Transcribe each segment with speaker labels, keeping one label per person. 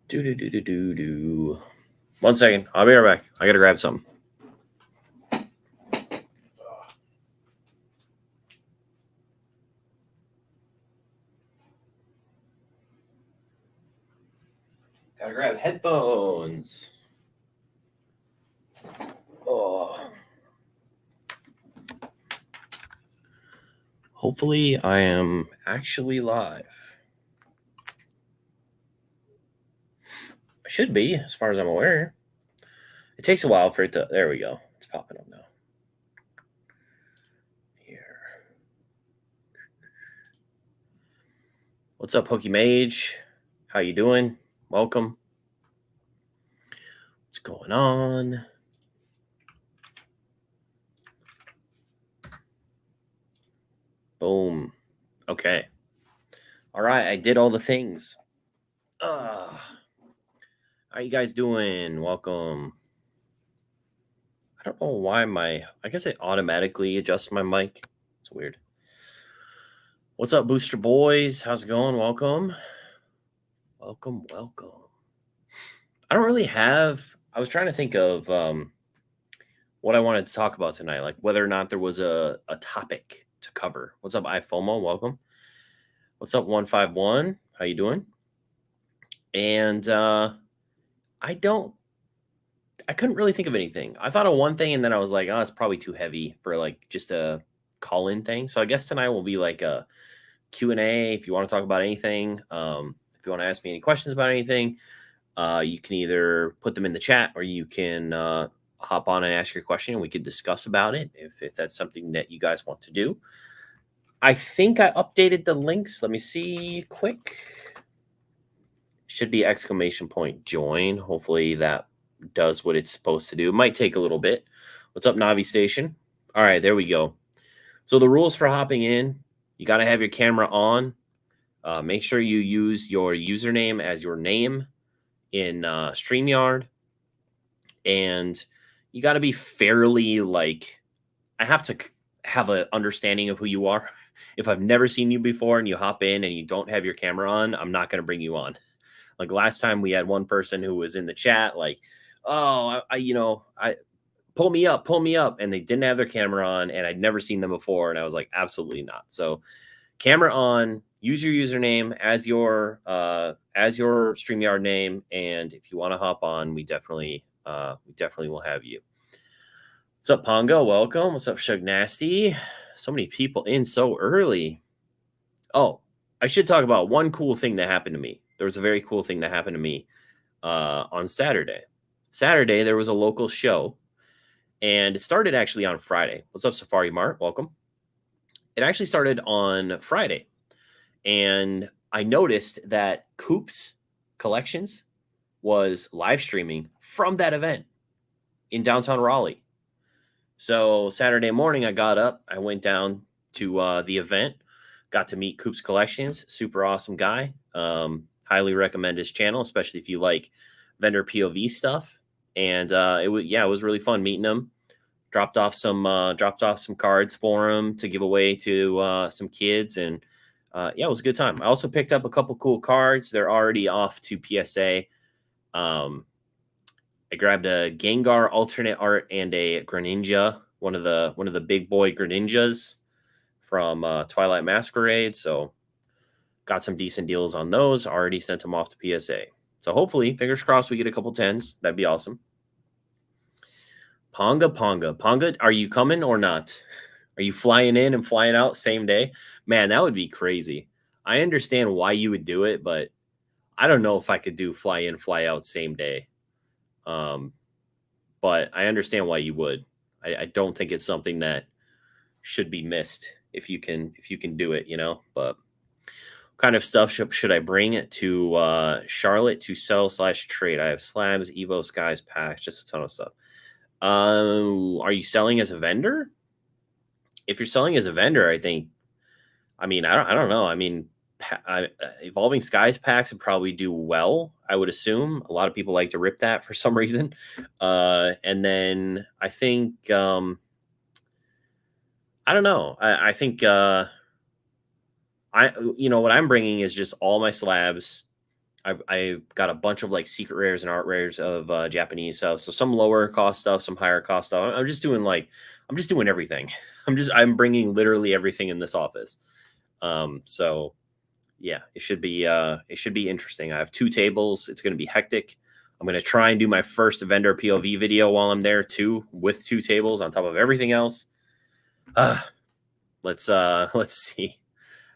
Speaker 1: Do. 1 second. I'll be right back. I gotta grab something. Gotta grab headphones. Oh. Hopefully, I am actually live. I should be, as far as I'm aware. It takes a while for it to. There we go. It's popping up now. Here. What's up, Hooky Mage? How you doing? Welcome. What's going on? Boom. Okay. All right. I did all the things. How you guys doing? Welcome. I don't know why I guess it automatically adjusts my mic. It's weird. What's up, Booster Boys? How's it going? Welcome. Welcome. I don't really have, I was trying to think of what I wanted to talk about tonight, like whether or not there was a topic to cover. What's up, iFOMO? Welcome. What's up, 151? How you doing? And I couldn't really think of anything. I thought of one thing and then I was like, oh, it's probably too heavy for like just a call-in thing. So I guess tonight will be like a Q&A. If you want to talk about anything, if you want to ask me any questions about anything, you can either put them in the chat or you can hop on and ask your question and we could discuss about it if that's something that you guys want to do. I think I updated the links. Let me see quick. Should be ! join. Hopefully that does what it's supposed to do. It might take a little bit. What's up, Navi Station? All right, there we go. So the rules for hopping in, you got to have your camera on. Make sure you use your username as your name in StreamYard. And you got to be fairly like, I have to have an understanding of who you are. If I've never seen you before and you hop in and you don't have your camera on, I'm not going to bring you on. Like last time we had one person who was in the chat like, oh, I pull me up. And they didn't have their camera on and I'd never seen them before. And I was like, absolutely not. So camera on, use your username as your StreamYard name. And if you want to hop on, we definitely will have you. What's up, Pongo? Welcome. What's up, Shug Nasty? So many people in so early. Oh, I should talk about one cool thing that happened to me. There was a very cool thing that happened to me on Saturday. Saturday, there was a local show, and it started actually on Friday. What's up, Safari Mart? Welcome. It actually started on Friday, and I noticed that Coop's Collections was live streaming from that event in downtown Raleigh. So Saturday morning, I got up, I went down to the event, got to meet Coop's Collections, super awesome guy. Highly recommend his channel, especially if you like vendor POV stuff. And it was really fun meeting him. Dropped off some cards for him to give away to some kids, and it was a good time. I also picked up a couple cool cards. They're already off to PSA. I grabbed a Gengar alternate art and a Greninja, one of the big boy Greninjas from Twilight Masquerade. So got some decent deals on those. Already sent them off to PSA. So hopefully, fingers crossed, we get a couple 10s. That'd be awesome. Ponga, are you coming or not? Are you flying in and flying out same day? Man, that would be crazy. I understand why you would do it, but I don't know if I could do fly in, fly out same day. But I understand why you would. I don't think it's something that should be missed if you can do it, but what kind of stuff should I bring to Charlotte to sell/trade? I have slabs, Evo, Skies, packs, just a ton of stuff. Are you selling as a vendor? If you're selling as a vendor, I don't know. Evolving Skies packs would probably do well, I would assume. A lot of people like to rip that for some reason. And then I think, I don't know. I think, what I'm bringing is just all my slabs I got a bunch of like secret rares and art rares of Japanese stuff. So some lower cost stuff, some higher cost stuff. I'm just doing everything. I'm bringing literally everything in this office. So yeah, it should be interesting. I have 2 tables. It's going to be hectic. I'm going to try and do my first vendor POV video while I'm there too, with 2 tables on top of everything else. Let's see.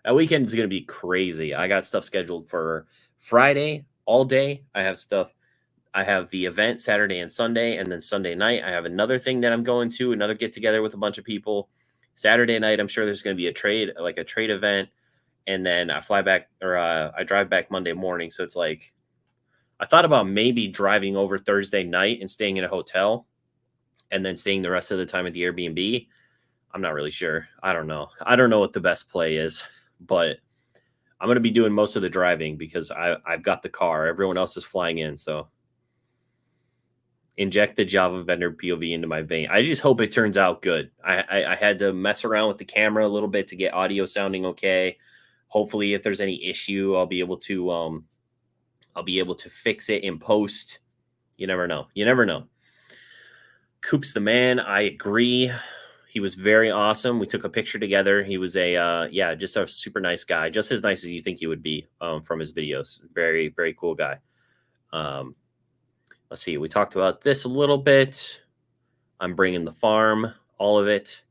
Speaker 1: That weekend is going to be crazy. I got stuff scheduled for Friday all day. I have the event Saturday and Sunday, and then Sunday night I have another thing that I'm going to, another get together with a bunch of people. Saturday night, I'm sure there's going to be a trade event, and then I fly back, or I drive back Monday morning. So it's like I thought about maybe driving over Thursday night and staying in a hotel, and then staying the rest of the time at the Airbnb. I'm not really sure. I don't know. I don't know what the best play is, but I'm going to be doing most of the driving because I've got the car. Everyone else is flying in, so inject the Java vendor POV into my vein. I just hope it turns out good. I had to mess around with the camera a little bit to get audio sounding okay. Hopefully, if there's any issue, I'll be able to fix it in post. You never know. You never know. Coop's the man. I agree. He was very awesome. We took a picture together. He was just a super nice guy, just as nice as you think he would be from his videos. Very, very cool guy. Let's see. We talked about this a little bit. I'm bringing the farm, all of it.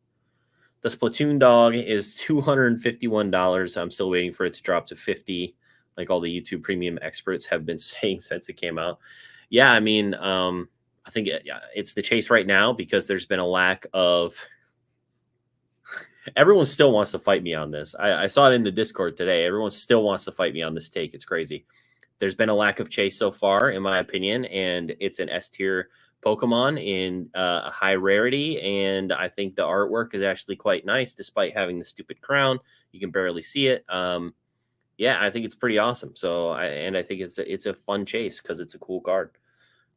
Speaker 1: The Splatoon dog is $251. I'm still waiting for it to drop to 50, like all the YouTube premium experts have been saying since it came out. Yeah, I mean, I think it's the chase right now because there's been a lack of. Everyone still wants to fight me on this. I saw it in the Discord today. Everyone still wants to fight me on this take. It's crazy. There's been a lack of chase so far, in my opinion, and it's an S tier Pokemon in a high rarity. And I think the artwork is actually quite nice, despite having the stupid crown. You can barely see it. Yeah, I think it's pretty awesome. So, I think it's a fun chase because it's a cool card.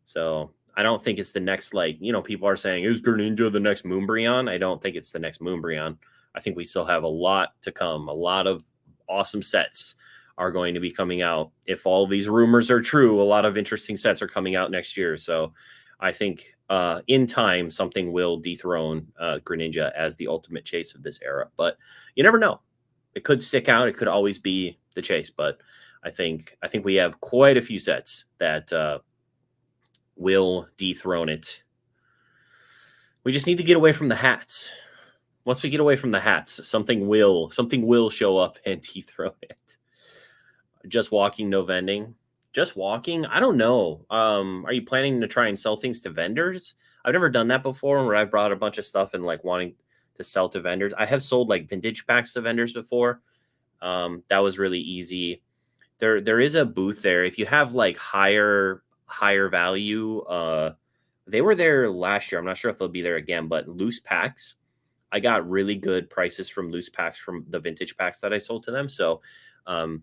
Speaker 1: So I don't think it's the next, people are saying, is Greninja the next Moonbreon? I don't think it's the next Moonbreon. I think we still have a lot to come. A lot of awesome sets are going to be coming out. If all these rumors are true, a lot of interesting sets are coming out next year. So I think in time, something will dethrone Greninja as the ultimate chase of this era. But you never know. It could stick out. It could always be the chase. But I think we have quite a few sets that will dethrone it. We just need to get away from the hats. Once we get away from the hats, something will show up and dethrone it. Just walking, no vending. Just walking? I don't know. Are you planning to try and sell things to vendors? I've never done that before where I've brought a bunch of stuff and wanting to sell to vendors. I have sold vintage packs to vendors before. That was really easy. There is a booth there. If you have higher value, they were there last year. I'm not sure if they'll be there again, but loose packs. I got really good prices from loose packs from the vintage packs that I sold to them. So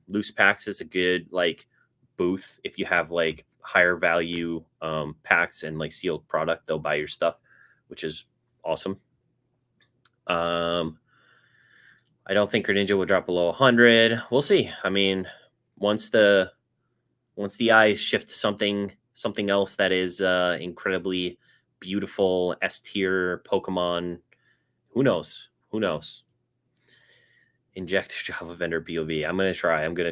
Speaker 1: loose packs is a good booth. If you have higher value packs and sealed product, they'll buy your stuff, which is awesome. I don't think Greninja will drop below 100. We'll see. I mean, once the eyes shift to something else that is incredibly beautiful S tier Pokemon, who knows? Who knows? Inject Java vendor POV. I'm gonna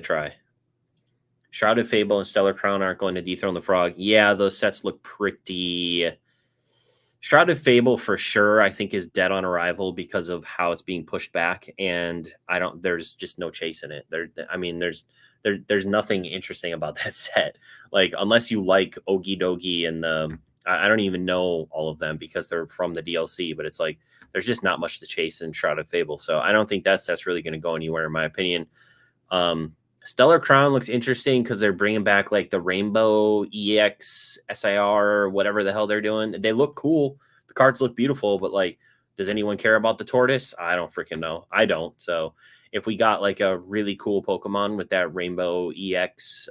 Speaker 1: try. Shrouded Fable and Stellar Crown aren't going to dethrone the Frog. Yeah, those sets look pretty. Shrouded Fable for sure, I think, is dead on arrival because of how it's being pushed back, and there's just no chase in it. There's nothing interesting about that set. Unless you like Ogie Dogie and I don't even know all of them because they're from the DLC, but it's there's just not much to chase in Shrouded Fable. So I don't think that's really going to go anywhere, in my opinion. Stellar Crown looks interesting because they're bringing back the Rainbow EX SIR, whatever the hell they're doing. They look cool. The cards look beautiful, but does anyone care about the tortoise? I don't freaking know. I don't. So if we got a really cool Pokemon with that Rainbow EX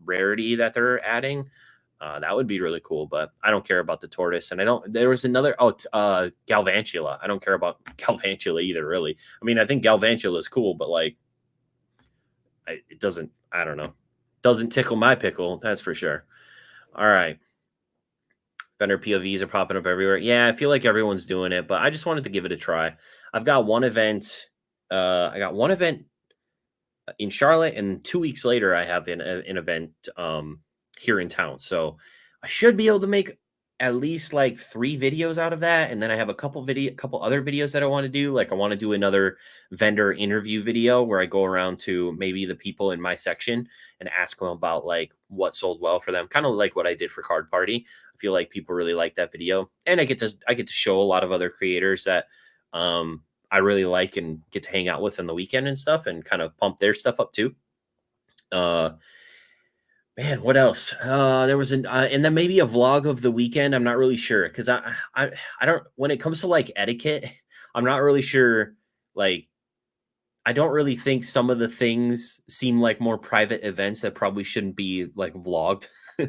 Speaker 1: rarity that they're adding, that would be really cool. But I don't care about the tortoise, and there was another Galvantula. I don't care about Galvantula either, really. I mean, I think Galvantula is cool, but it doesn't Doesn't tickle my pickle, that's for sure. All right. Vendor POVs are popping up everywhere. Yeah, I feel like everyone's doing it, but I just wanted to give it a try. I've got one event. I got one event in Charlotte, and 2 weeks later, I have an event here in town. So I should be able to make at least like 3 videos out of that, and then I have a couple other videos that I want to do. Like I want to do another vendor interview video where I go around to maybe the people in my section and ask them about like what sold well for them, kind of like what I did for Card Party. I feel like people really like that video, and I get to show a lot of other creators that I really like and get to hang out with on the weekend and stuff, and kind of pump their stuff up too. Uh, Man, what else? There was and then maybe a vlog of the weekend. I'm not really sure because I don't, when it comes to like etiquette, I'm not really sure. Like, I don't really think some of the things seem like more private events that probably shouldn't be like vlogged.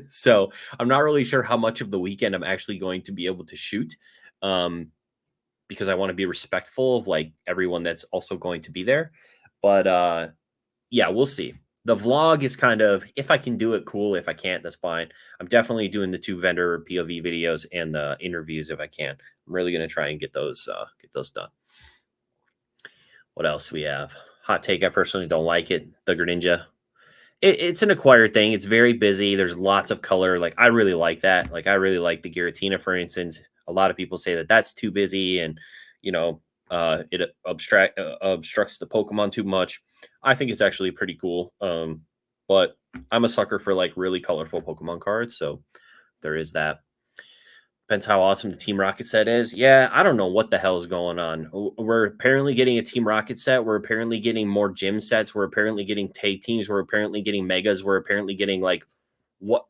Speaker 1: So I'm not really sure how much of the weekend I'm actually going to be able to shoot. Um, because I want to be respectful of like everyone that's also going to be there. But yeah, we'll see. The vlog is kind of, if I can do it, cool. If I can't, that's fine. I'm definitely doing the 2 vendor POV videos and the interviews if I can. I'm really gonna try and get those done. What else we have? Hot take. I personally don't like it. The Greninja. It's an acquired thing. It's very busy. There's lots of color. Like I really like that. Like I really like the Giratina, for instance. A lot of people say that that's too busy, and you know, it obstructs the Pokemon too much. I think it's actually pretty cool. But I'm a sucker for like really colorful Pokemon cards, so there is that. Depends how awesome the Team Rocket set is. Yeah, I don't know what the hell is going on. We're apparently getting a Team Rocket set. We're apparently getting more gym sets. We're apparently getting tag teams. We're apparently getting megas. We're apparently getting what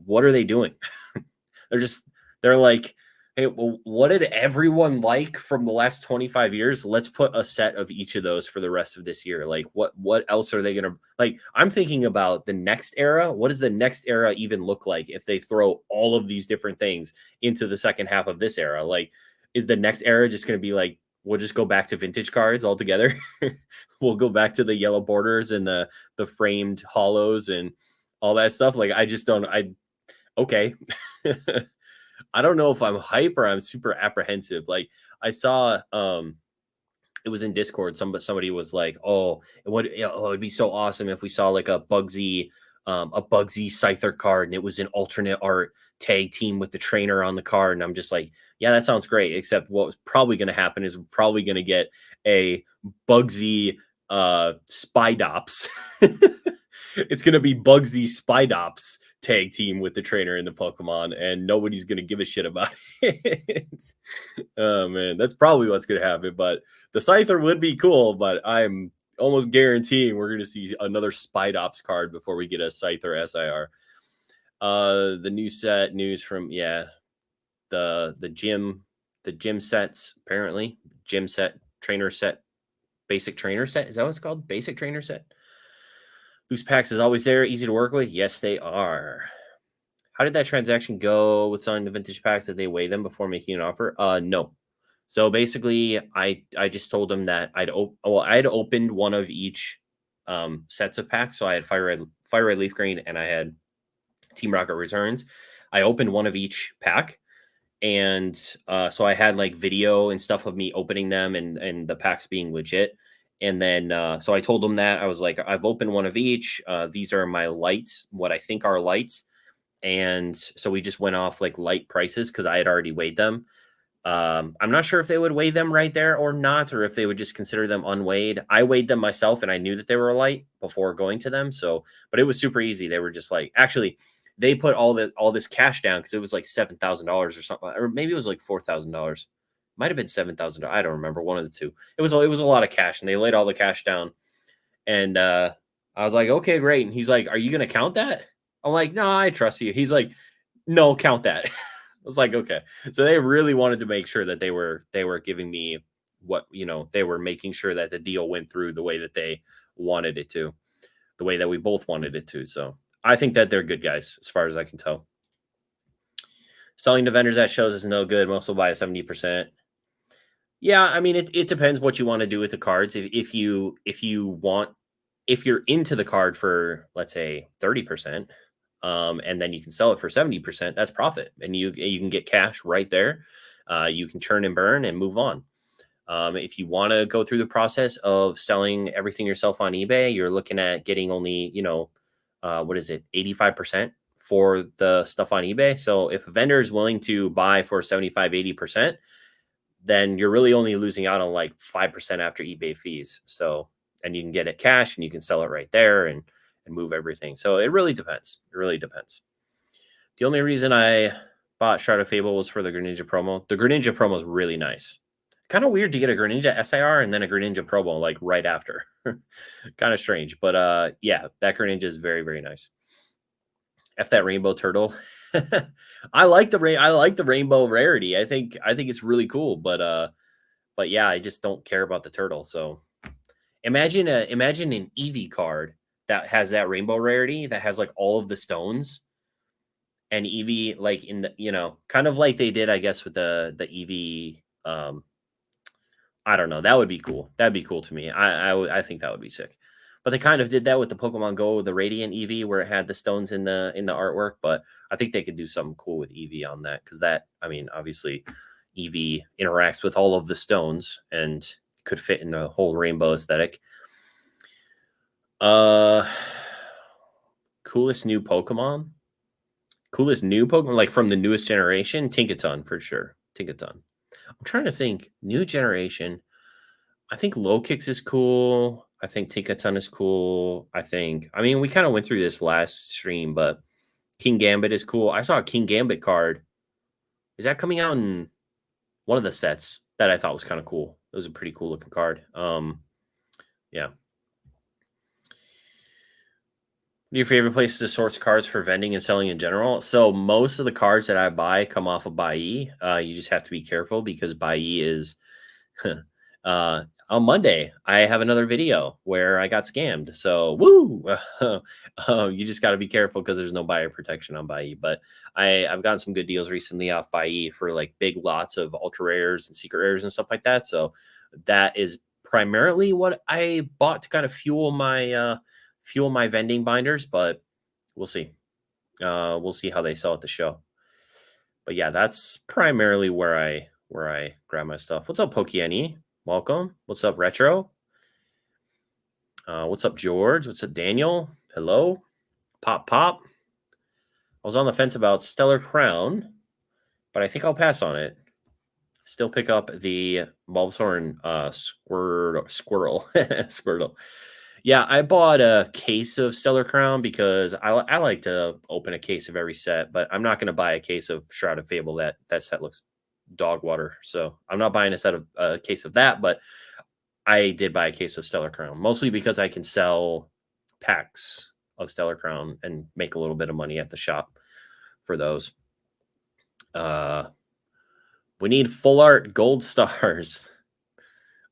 Speaker 1: what are they doing? They're just they're like, hey, well, what did everyone like from the last 25 years? Let's put a set of each of those for the rest of this year. Like what else are they gonna like? I'm thinking about the next era. What does the next era even look like if they throw all of these different things into the second half of this era? Like, is the next era just gonna be like we'll just go back to vintage cards altogether? We'll go back to the yellow borders and the framed hollows and all that stuff. Like I just don't okay. I don't know if I'm hype or I'm super apprehensive. Like I saw it was in Discord. Somebody was like, "Oh, it'd be so awesome if we saw like a Bugsy Scyther card, and it was an alternate art tag team with the trainer on the card." And I'm just like, "Yeah, that sounds great." Except what's probably going to happen is we're probably going to get a Bugsy Spidops. It's going to be Bugsy Spidops tag team with the trainer and the Pokemon, and nobody's going to give a shit about it. Oh man, that's probably what's going to happen. But the Scyther would be cool, but I'm almost guaranteeing we're going to see another Spidops card before we get a Scyther SIR. The new set news from the gym sets, apparently gym set, trainer set, basic trainer set. Is that what it's called? Basic trainer set. Loose packs is always there, easy to work with. Yes, they are. How did that transaction go with selling the vintage packs? Did they weigh them before making an offer? No. So basically, I just told them that I'd opened one of each sets of packs. So I had Fire Red Leaf Green, and I had Team Rocket Returns. I opened one of each pack, and so I had like video and stuff of me opening them and the packs being legit. And then so I told them that I was like, I've opened one of each. These are my lights, what I think are lights. And so we just went off like light prices because I had already weighed them. I'm not sure if they would weigh them right there or not, or if they would just consider them unweighed. I weighed them myself, and I knew that they were light before going to them. So, but it was super easy. They were just like, actually, they put all this cash down because it was like $7,000 or something, or maybe it was like $4,000. Might have been $7,000. I don't remember, one of the two. It was a lot of cash, and they laid all the cash down. And I was like, okay, great. And he's like, are you gonna count that? I'm like, no, I trust you. He's like, no, count that. I was like, okay. So they really wanted to make sure that they were giving me what, they were making sure that the deal went through the way that they wanted it to, the way that we both wanted it to. So I think that they're good guys as far as I can tell. Selling to vendors at shows is no good. Most will buy a 70%. Yeah, I mean, it depends what you want to do with the cards. If you want if you're into the card for, let's say, 30%, and then you can sell it for 70%, that's profit. And you can get cash right there. You can churn and burn and move on. If you want to go through the process of selling everything yourself on eBay, you're looking at getting only, what is it, 85% for the stuff on eBay. So if a vendor is willing to buy for 75, 80%, then you're really only losing out on like 5% after eBay fees. So, and you can get it cash and you can sell it right there and move everything. So it really depends. It really depends. The only reason I bought Shroud of Fable was for the Greninja promo. The Greninja promo is really nice. Kind of weird to get a Greninja SIR and then a Greninja promo like right after. Kind of strange, but yeah, that Greninja is very, very nice. F that rainbow turtle. I like the rainbow rarity. I think it's really cool, but yeah, I just don't care about the turtle. So imagine an Eevee card that has that rainbow rarity that has like all of the stones, and Eevee like in the, kind of like they did, I guess, with the Eevee. I don't know. That would be cool. That'd be cool to me. I think that would be sick. But they kind of did that with the Pokemon Go, the Radiant Eevee, where it had the stones in the artwork. But I think they could do something cool with Eevee on that, because that, I mean, obviously, Eevee interacts with all of the stones and could fit in the whole rainbow aesthetic. Coolest new Pokemon, like from the newest generation, Tinkaton for sure. Tinkaton. I'm trying to think. New generation. I think Low Kicks is cool. I think Tinkaton is cool. I mean, we kind of went through this last stream, but King Gambit is cool. I saw a King Gambit card. Is that coming out in one of the sets that I thought was kind of cool? It was a pretty cool looking card. Yeah. Your favorite places to source cards for vending and selling in general? So most of the cards that I buy come off of Buyee. You just have to be careful because Buyee is on Monday, I have another video where I got scammed. So woo! You just got to be careful because there's no buyer protection on Buyee. But I've gotten some good deals recently off Buyee for like big lots of ultra rares and secret rares and stuff like that. So that is primarily what I bought to kind of fuel my vending binders. But we'll see. We'll see how they sell at the show. But yeah, that's primarily where I grab my stuff. What's up, Pokey? Welcome. What's up, Retro? What's up, George? What's up, Daniel? Hello. Pop. I was on the fence about Stellar Crown, but I think I'll pass on it. Still pick up the Bulbasaur Squirtle. Squirtle. Yeah, I bought a case of Stellar Crown because I like to open a case of every set, but I'm not going to buy a case of Shroud of Fable. That set looks dog water, so I'm not buying a case of that. But I did buy a case of Stellar Crown, mostly because I can sell packs of Stellar Crown and make a little bit of money at the shop for those. We need full art gold stars.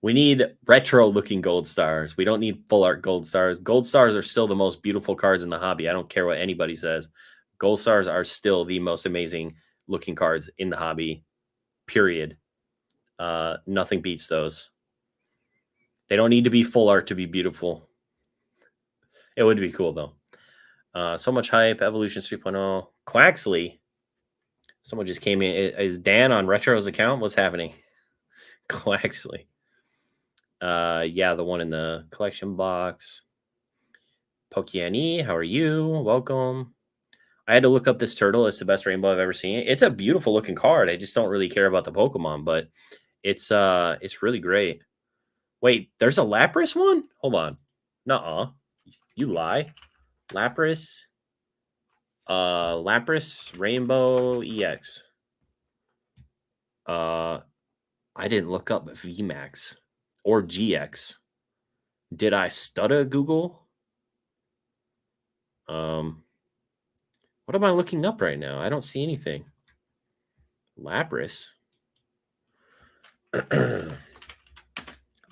Speaker 1: We need retro looking gold stars. We don't need full art gold stars. Gold stars are still the most beautiful cards in the hobby. I don't care what anybody says. Gold stars are still the most amazing looking cards in the hobby, period. Nothing beats those. They don't need to be full art to be beautiful. It would be cool though. So much hype. Evolution 3.0. Quaxley. Someone just came in. Is Dan on Retro's account? What's happening? Quaxley. Yeah, the one in the collection box. Pokey, how are you? Welcome. I had to look up this turtle. It's the best rainbow I've ever seen. It's a beautiful looking card. I just don't really care about the Pokemon, but it's really great. Wait, there's a Lapras one? Hold on. Nuh-uh. You lie. Lapras Rainbow EX. I didn't look up VMAX or GX. Did I stutter Google? What am I looking up right now? I don't see anything. Lapras.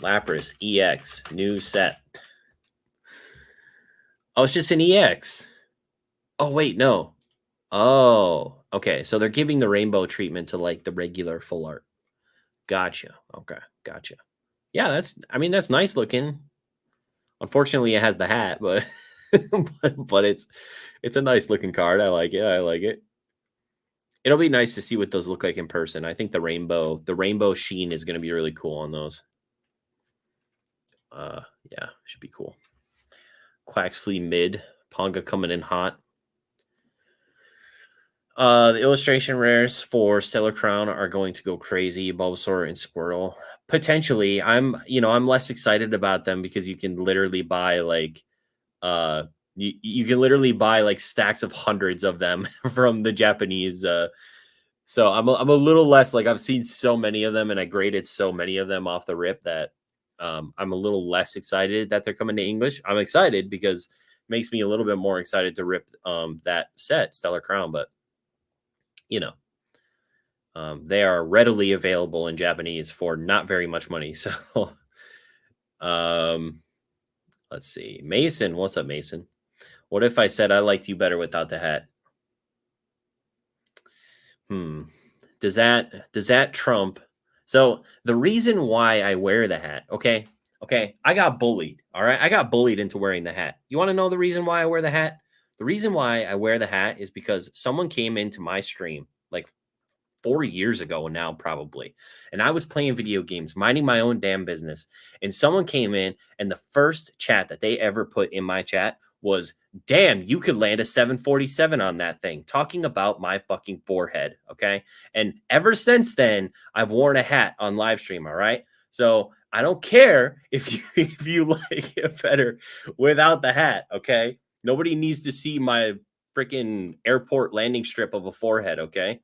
Speaker 1: Lapras EX new set. Oh, it's just an EX. Oh, wait, no. Oh, okay. So they're giving the rainbow treatment to like the regular full art. Gotcha. Okay, gotcha. Yeah, that's nice looking. Unfortunately, it has the hat, but but it's a nice looking card. I like it. I like it. It'll be nice to see what those look like in person. I think the rainbow sheen is going to be really cool on those. Yeah, should be cool. Quaxley mid, Ponga coming in hot. The illustration rares for Stellar Crown are going to go crazy. Bulbasaur and Squirtle. Potentially, I'm less excited about them because you can literally buy like you can literally buy like stacks of hundreds of them from the Japanese. So I'm a little less like I've seen so many of them and I graded so many of them off the rip that I'm a little less excited that they're coming to English. I'm excited because it makes me a little bit more excited to rip that set Stellar Crown, but you know, they are readily available in Japanese for not very much money. So, um, let's see. Mason, what's up, Mason? What if I said I liked you better without the hat? Does that trump? So the reason why I wear the hat, okay, I got bullied. All right, I got bullied into wearing the hat. You want to know the reason why I wear the hat? The reason why I wear the hat is because someone came into my stream like 4 years ago now, probably. And I was playing video games, minding my own damn business. And someone came in, and the first chat that they ever put in my chat was, damn, you could land a 747 on that thing, talking about my fucking forehead. Okay. And ever since then, I've worn a hat on live stream. All right. So I don't care if you if you like it better without the hat. Okay. Nobody needs to see my freaking airport landing strip of a forehead. Okay.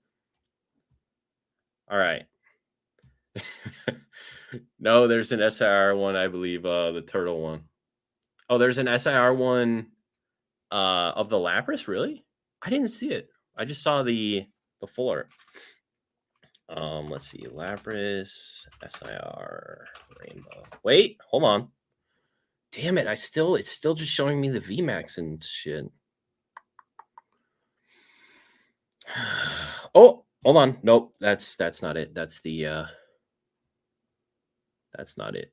Speaker 1: All right. No, there's an SIR one, I believe, the turtle one. Oh, there's an SIR one of the Lapras, really? I didn't see it. I just saw the full art. Let's see. Lapras, SIR, Rainbow. Wait, hold on. Damn it, it's still just showing me the VMAX and shit. Oh, hold on. Nope, that's not it. That's not it.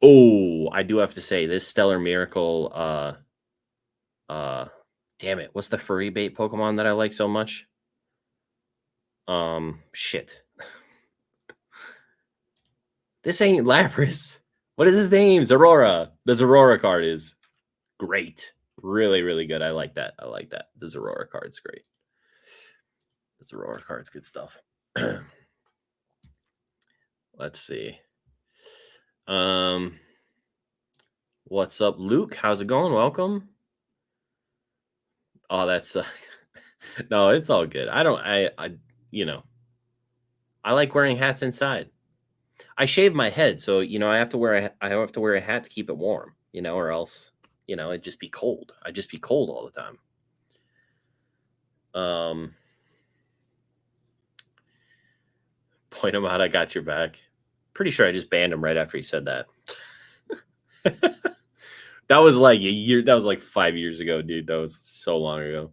Speaker 1: Oh, I do have to say this Stellar Miracle damn it, what's the furry bait Pokemon that I like so much? Shit. This ain't Lapras. What is his name? Zorora. The Zorora card is great. Really, really good. I like that. The Zorora card's great. The Zorora card's good stuff. Let's see. What's up, Luke? How's it going? Welcome. Oh, that's no, it's all good. I like wearing hats inside. I shave my head, so I have to wear a hat to keep it warm, or else, it'd just be cold. I'd just be cold all the time. Point him out. I got your back. Pretty sure I just banned him right after he said that. That was like a year. That was like 5 years ago, dude. That was so long ago.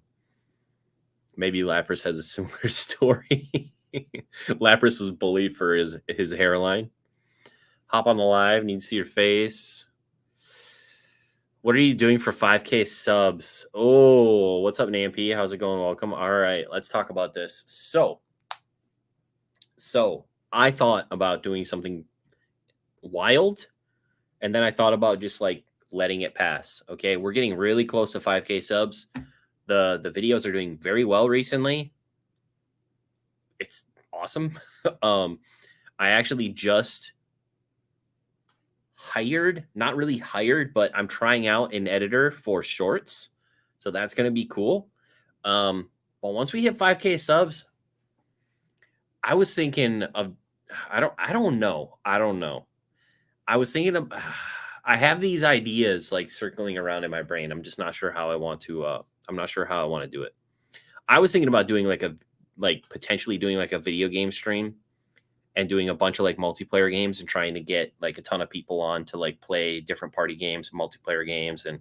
Speaker 1: Maybe Lapras has a similar story. Lapras was bullied for his hairline. Hop on the live. Need to see your face. What are you doing for 5K subs? Oh, what's up, Nampy? How's it going? Welcome. All right, let's talk about this. So I thought about doing something wild, and then I thought about just like letting it pass. Okay, we're getting really close to 5K subs. The videos are doing very well recently. It's awesome. I actually just not really hired, but I'm trying out an editor for shorts. So that's going to be cool. But once we hit 5K subs, I was thinking of, I don't know. I was thinking of, I have these ideas like circling around in my brain. I'm just not sure how I want to, I'm not sure how I want to do it. I was thinking about doing potentially doing like a video game stream and doing a bunch of like multiplayer games and trying to get like a ton of people on to like play different party games, multiplayer games, and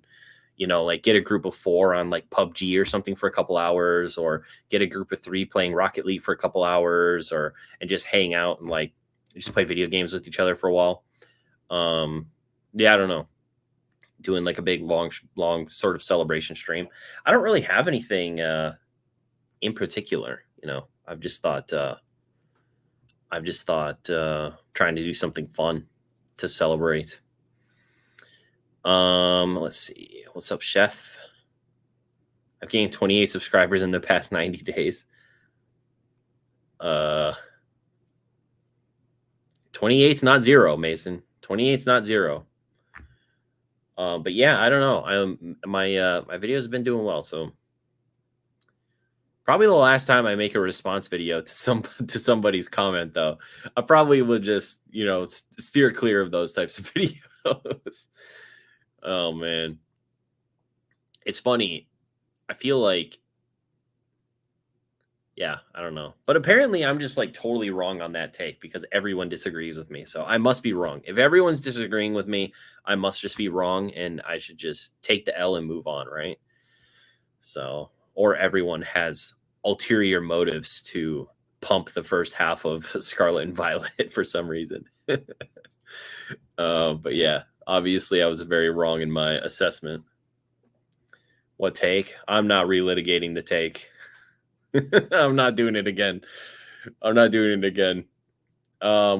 Speaker 1: like get a group of 4 on like PUBG or something for a couple hours, or get a group of 3 playing Rocket League for a couple hours, and just hang out and like just play video games with each other for a while. Yeah, I don't know. Doing like a big long sort of celebration stream. I don't really have anything in particular, you know. I've just thought trying to do something fun to celebrate. Let's see. What's up, Chef? I've gained 28 subscribers in the past 90 days. 28's not zero, Mason. 28's not zero. But yeah, I don't know. My videos have been doing well, so probably the last time I make a response video to somebody's comment, though, I probably will just steer clear of those types of videos. Oh man, it's funny. I feel like, yeah, I don't know, but apparently I'm just like totally wrong on that take because everyone disagrees with me. So I must be wrong. If everyone's disagreeing with me, I must just be wrong, and I should just take the L and move on, right? So, or everyone has ulterior motives to pump the first half of Scarlet and Violet for some reason. But yeah, obviously I was very wrong in my assessment. What take? I'm not relitigating the take. I'm not doing it again. I'm not doing it again.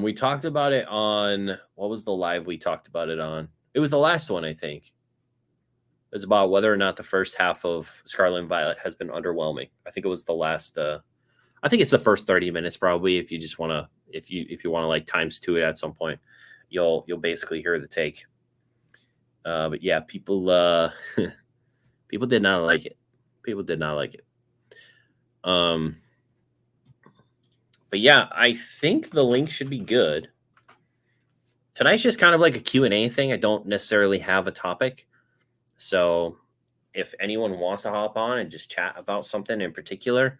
Speaker 1: We talked about it on, what was the live we talked about it on? It was the last one, I think. It was about whether or not the first half of Scarlet and Violet has been underwhelming. I think it was the last. I think it's the first 30 minutes probably. If you just want to, if you want to like times two it at some point, you'll basically hear the take. But yeah, people people did not like it. People did not like it. But yeah, I think the link should be good. Tonight's just kind of like a Q&A thing. I don't necessarily have a topic. So if anyone wants to hop on and just chat about something in particular,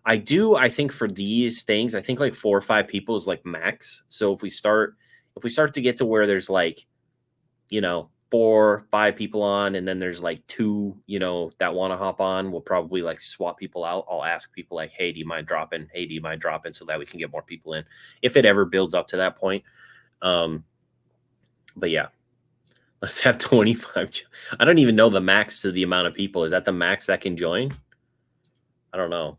Speaker 1: I think for these things, I think like 4 or 5 people is like max. So if we start to get to where there's like, 4, 5 people on, and then there's like 2, that want to hop on, we'll probably like swap people out. I'll ask people like, hey, do you mind dropping? Hey, do you mind dropping? So that we can get more people in if it ever builds up to that point. But yeah, let's have 25. I don't even know the max to the amount of people. Is that the max that can join? I don't know.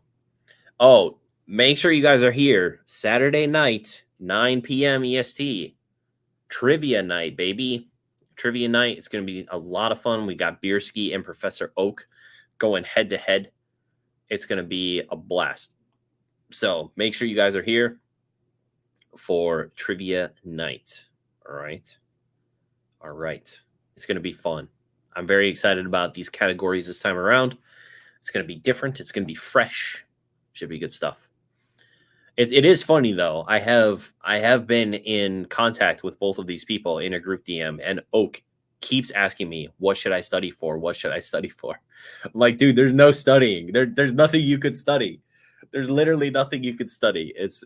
Speaker 1: Oh, make sure you guys are here Saturday night, 9 p.m. EST. Trivia night, baby. Trivia night. It's going to be a lot of fun. We got Bierski and Professor Oak going head to head. It's going to be a blast. So make sure you guys are here for trivia night. All right. All right. It's going to be fun. I'm very excited about these categories this time around. It's going to be different. It's going to be fresh. Should be good stuff. It is funny though. I have been in contact with both of these people in a group DM, and Oak keeps asking me, "What should I study for? What should I study for?" I'm like, dude, there's no studying. There's nothing you could study. There's literally nothing you could study. It's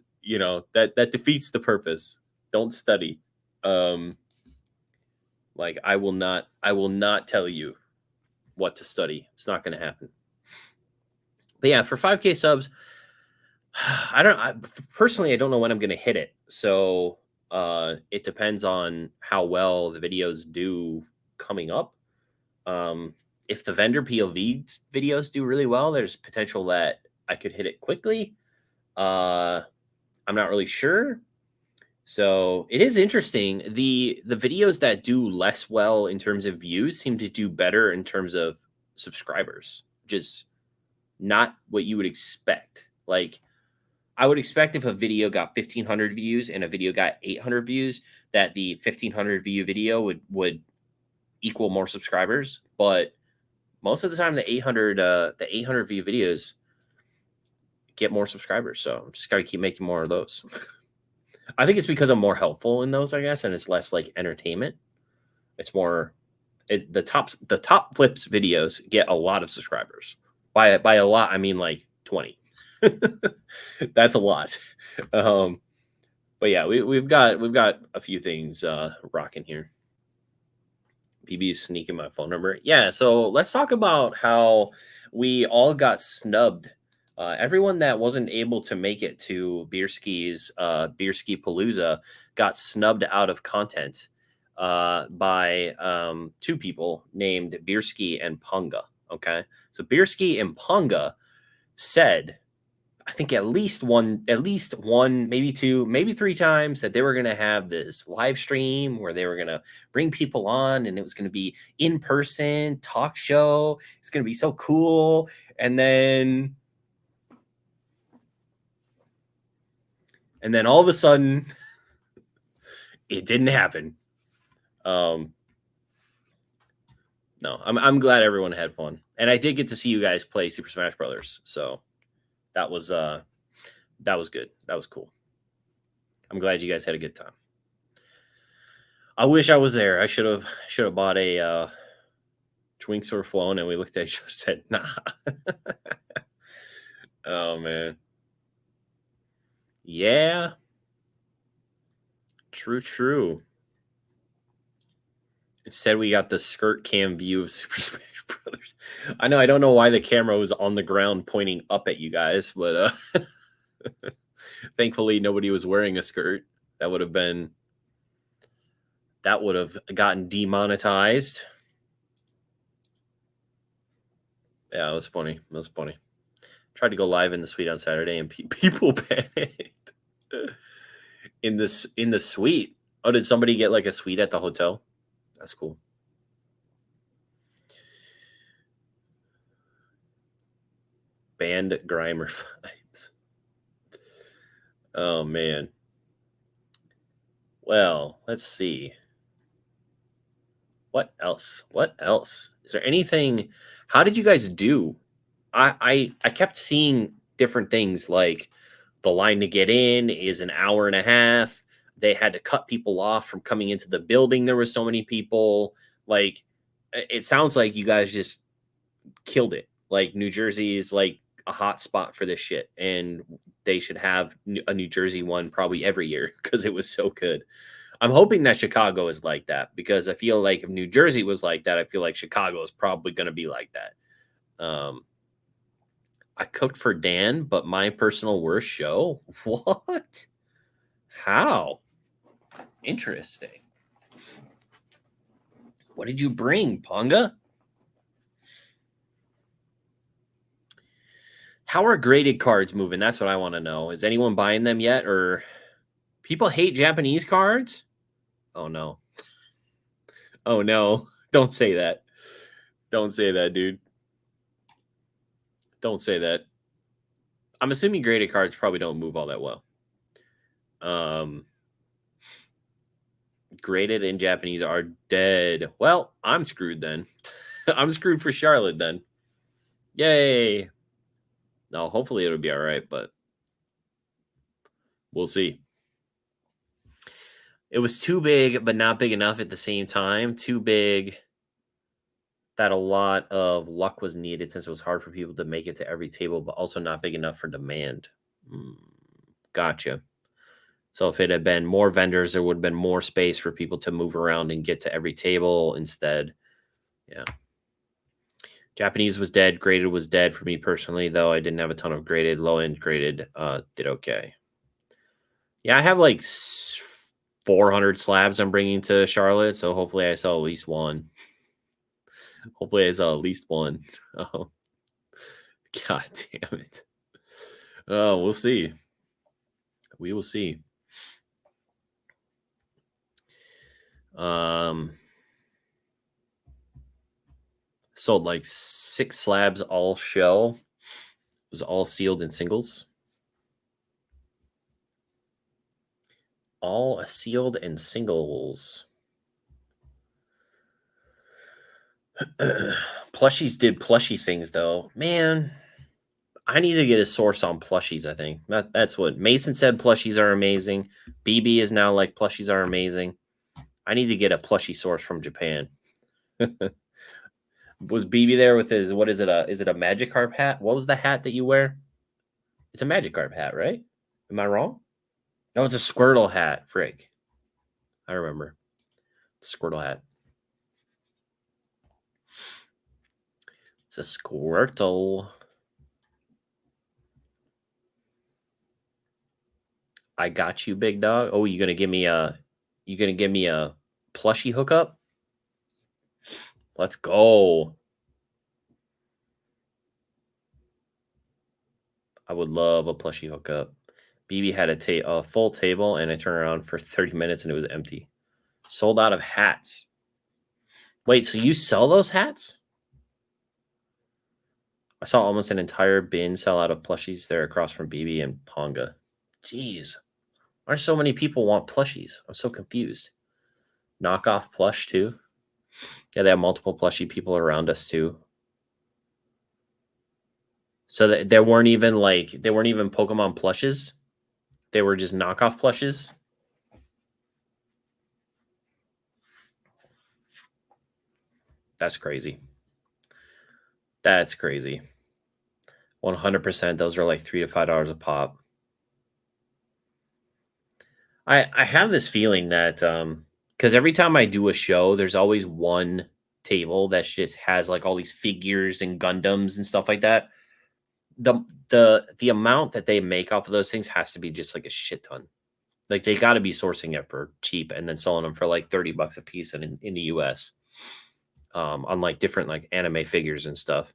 Speaker 1: that defeats the purpose. Don't study. Like I will not tell you what to study. It's not going to happen. But yeah, for 5K subs, personally, I don't know when I'm going to hit it. So it depends on how well the videos do coming up. If the vendor POV videos do really well, there's potential that I could hit it quickly. I'm not really sure. So it is interesting. The videos that do less well in terms of views seem to do better in terms of subscribers, which is not what you would expect. Like, I would expect if a video got 1,500 views and a video got 800 views, that the 1,500 view video would equal more subscribers. But most of the time, the 800 view videos get more subscribers. So I'm just got to keep making more of those. I think it's because I'm more helpful in those, I guess, and it's less like entertainment. It's more the top flips videos get a lot of subscribers. By a lot, I mean like 20. That's a lot. But yeah, we've got a few things rocking here. PB's sneaking my phone number. Yeah, so let's talk about how we all got snubbed. Everyone that wasn't able to make it to Bierski's Bierski Palooza got snubbed out of content. by two people named Bierski and Punga. Okay, so Bierski and Punga said, I think at least one, maybe two, maybe three times that they were going to have this live stream where they were going to bring people on and it was going to be in person talk show. It's going to be so cool. And then all of a sudden it didn't happen. No, I'm glad everyone had fun. And I did get to see you guys play Super Smash Brothers. So that was good. That was cool. I'm glad you guys had a good time. I wish I was there. I should have bought a Twinks or flown, and we looked at each other and said, nah. Oh man. Yeah. True. Instead, we got the skirt cam view of Super Smash Brothers. I know. I don't know why the camera was on the ground pointing up at you guys, but thankfully nobody was wearing a skirt. That would have gotten demonetized. Yeah, it was funny. Tried to go live in the suite on Saturday, and people panicked. In the suite. Oh, did somebody get like a suite at the hotel? That's cool. Banned Grimer fights. Oh man. Well, let's see. What else? Is there anything? How did you guys do? I kept seeing different things like the line to get in is an hour and a half. They had to cut people off from coming into the building. There were so many people. Like, it sounds like you guys just killed it. Like, New Jersey is like a hot spot for this shit, and they should have a New Jersey one probably every year because it was so good. I'm hoping that Chicago is like that, because I feel like if New Jersey was like that, I feel like Chicago is probably going to be like that. I cooked for Dan, but my personal worst show? What? How? Interesting. What did you bring, Ponga? How are graded cards moving? That's what I want to know. Is anyone buying them yet? Or people hate Japanese cards? Oh, no. Oh, no. Don't say that. Don't say that, dude. Don't say that. I'm assuming graded cards probably don't move all that well. Graded in Japanese are dead. Well, I'm screwed then. I'm screwed for Charlotte then. Yay. No, hopefully it'll be all right, but we'll see. It was too big, but not big enough at the same time. Too big that a lot of luck was needed since it was hard for people to make it to every table, but also not big enough for demand. Gotcha. So if it had been more vendors, there would have been more space for people to move around and get to every table instead. Yeah. Japanese was dead. Graded was dead for me personally, though I didn't have a ton of graded. Low-end graded did okay. Yeah, I have like 400 slabs I'm bringing to Charlotte, so hopefully I sell at least one. Hopefully I sell at least one. Oh, God damn it. Oh, we'll see. We will see. Sold like 6 slabs all show. It was all sealed in singles. All sealed in singles. Plushies did plushie things though. Man, I need to get a source on plushies, I think. That's what Mason said. Plushies are amazing. BB is now like plushies are amazing. I need to get a plushie source from Japan. Was BB there with his, what is it? Is it a Magikarp hat? What was the hat that you wear? It's a Magikarp hat, right? Am I wrong? No, it's a Squirtle hat. Frick. I remember. Squirtle hat. It's a Squirtle. I got you, big dog. Oh, you gonna give me a Plushie hookup. Let's go. I would love a plushie hookup. BB had a full table, and I turned around for 30 minutes, and it was empty. Sold out of hats. Wait, so you sell those hats? I saw almost an entire bin sell out of plushies there across from BB and Ponga. Jeez. Why are so many people want plushies? I'm so confused. Knockoff plush, too? Yeah, they have multiple plushie people around us, too. So there weren't even Pokemon plushes. They were just knockoff plushes. That's crazy. That's crazy. 100%. Those are like $3 to $5 a pop. I have this feeling that because every time I do a show, there's always one table that just has like all these figures and Gundams and stuff like that. The amount that they make off of those things has to be just like a shit ton. Like they got to be sourcing it for cheap and then selling them for like $30 a piece in the US. On like different like anime figures and stuff.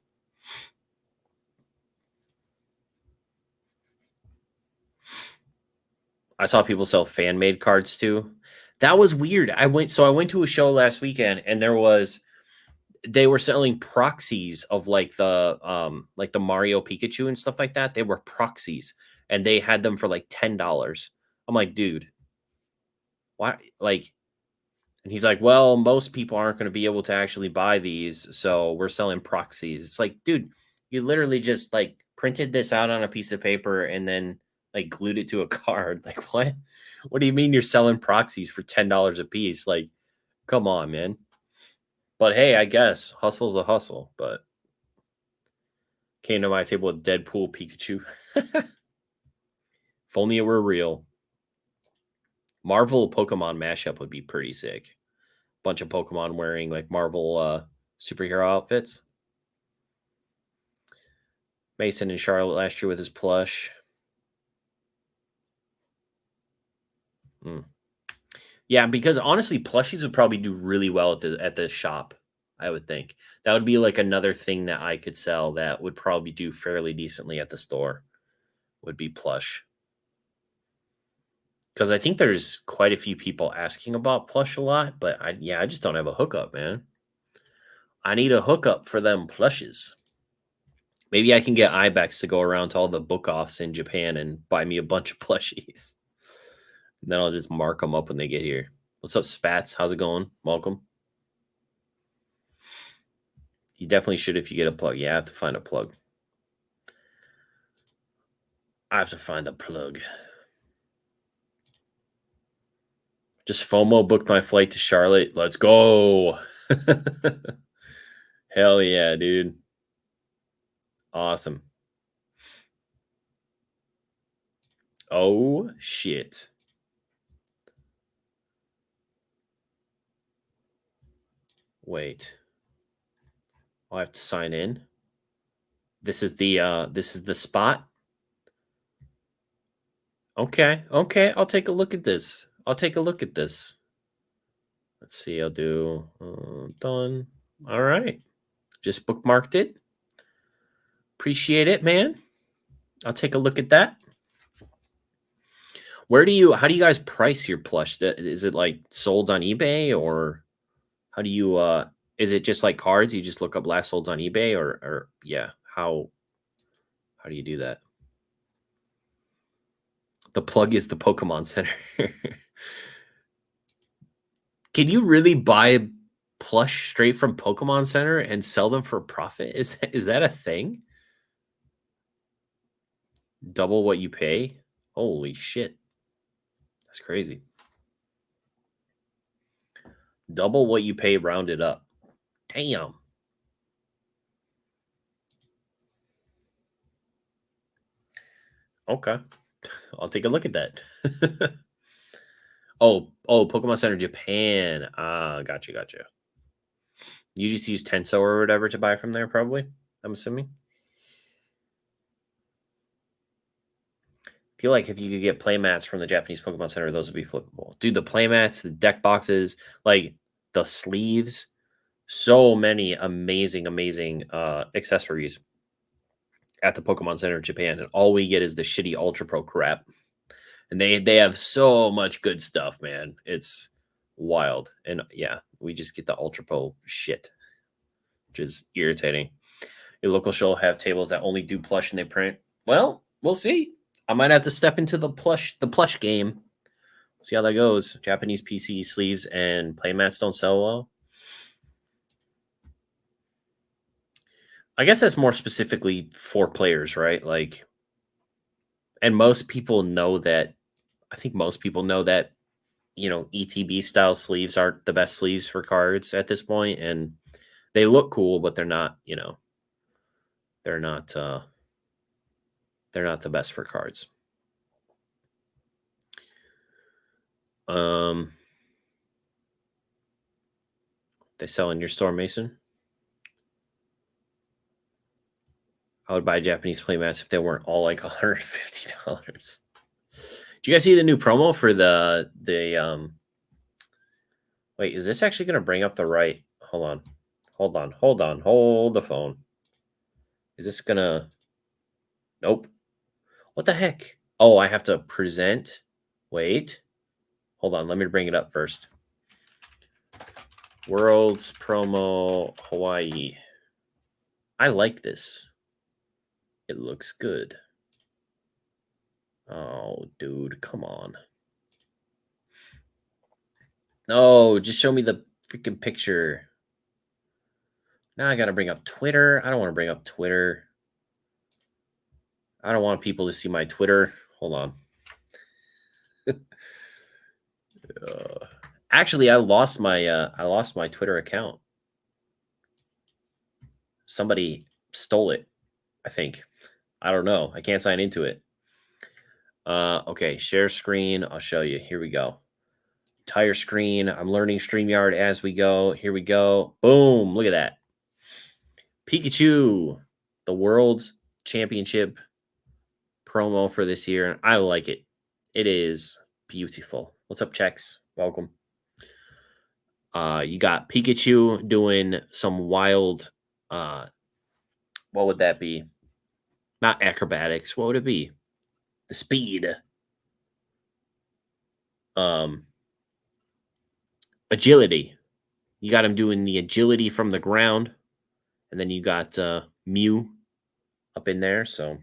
Speaker 1: I saw people sell fan made cards too. That was weird. I went to a show last weekend and they were selling proxies of like the Mario Pikachu and stuff like that. They were proxies and they had them for like $10. I'm like, dude, why? Like, and he's like, well, most people aren't going to be able to actually buy these, so we're selling proxies. It's like, dude, you literally just like printed this out on a piece of paper and then like glued it to a card. Like, what? What do you mean you're selling proxies for $10 a piece? Like, come on, man. But hey, I guess hustle's a hustle. But came to my table with Deadpool Pikachu. If only it were real. Marvel Pokemon mashup would be pretty sick. Bunch of Pokemon wearing like Marvel superhero outfits. Mason and Charlotte last year with his plush. Yeah, because honestly, plushies would probably do really well at the shop. I would think that would be like another thing that I could sell that would probably do fairly decently at the store. Would be plush. Because I think there's quite a few people asking about plush a lot, but I just don't have a hookup, man. I need a hookup for them plushes. Maybe I can get Ibex to go around to all the book offs in Japan and buy me a bunch of plushies. And then I'll just mark them up when they get here. What's up, Spats? How's it going? Welcome. You definitely should if you get a plug. Yeah, I have to find a plug. I have to find a plug. Just FOMO booked my flight to Charlotte. Let's go. Hell yeah, dude. Awesome. Oh, shit. Wait. I have to sign in. This is the spot. Okay. I'll take a look at this. Let's see. I'll do done. All right. Just bookmarked it. Appreciate it, man. I'll take a look at that. How do you guys price your plush? Is it like sold on eBay or how do you is it just like cards? You just look up last solds on eBay or yeah, how do you do that? The plug is the Pokemon Center. Can you really buy plush straight from Pokemon Center and sell them for profit? Is that a thing? Double what you pay? Holy shit. That's crazy. Double what you pay rounded up. Damn. Okay. I'll take a look at that. oh, Pokemon Center Japan. Ah, gotcha. You just use Tenso or whatever to buy from there, probably. I'm assuming. Feel like if you could get playmats from the Japanese Pokemon Center, those would be flippable. Dude, the playmats, the deck boxes, like the sleeves, so many amazing, amazing accessories at the Pokemon Center in Japan, and all we get is the shitty Ultra Pro crap. And they have so much good stuff, man. It's wild. And yeah, we just get the Ultra Pro shit, which is irritating. Your local show will have tables that only do plush and they print. Well, we'll see. I might have to step into the plush game. See how that goes. Japanese PC sleeves and playmats don't sell well. I guess that's more specifically for players, right? Like, and most people know that. I think most people know that, ETB style sleeves aren't the best sleeves for cards at this point, and they look cool, but they're not. They're not. They're not the best for cards. They sell in your store, Mason. I would buy Japanese playmats if they weren't all like $150. Do you guys see the new promo for the wait, is this actually going to bring up the right? Hold the phone. Is this going to Nope. What the heck? Oh, I have to present. Wait. Hold on, let me bring it up first. World's promo Hawaii. I like this. It looks good. Oh, dude, come on. No, just show me the freaking picture. Now I got to bring up Twitter. I don't want to bring up Twitter. I don't want people to see my Twitter. Hold on. Actually, I lost my Twitter account. Somebody stole it, I think. I don't know. I can't sign into it. Okay, share screen. I'll show you. Here we go. Entire screen. I'm learning StreamYard as we go. Here we go. Boom. Look at that. Pikachu, the World's Championship promo for this year. I like it. It is beautiful. What's up, Chex? Welcome. You got Pikachu doing some wild, what would that be? Not acrobatics. What would it be? The speed. Agility. You got him doing the agility from the ground. And then you got Mew up in there. So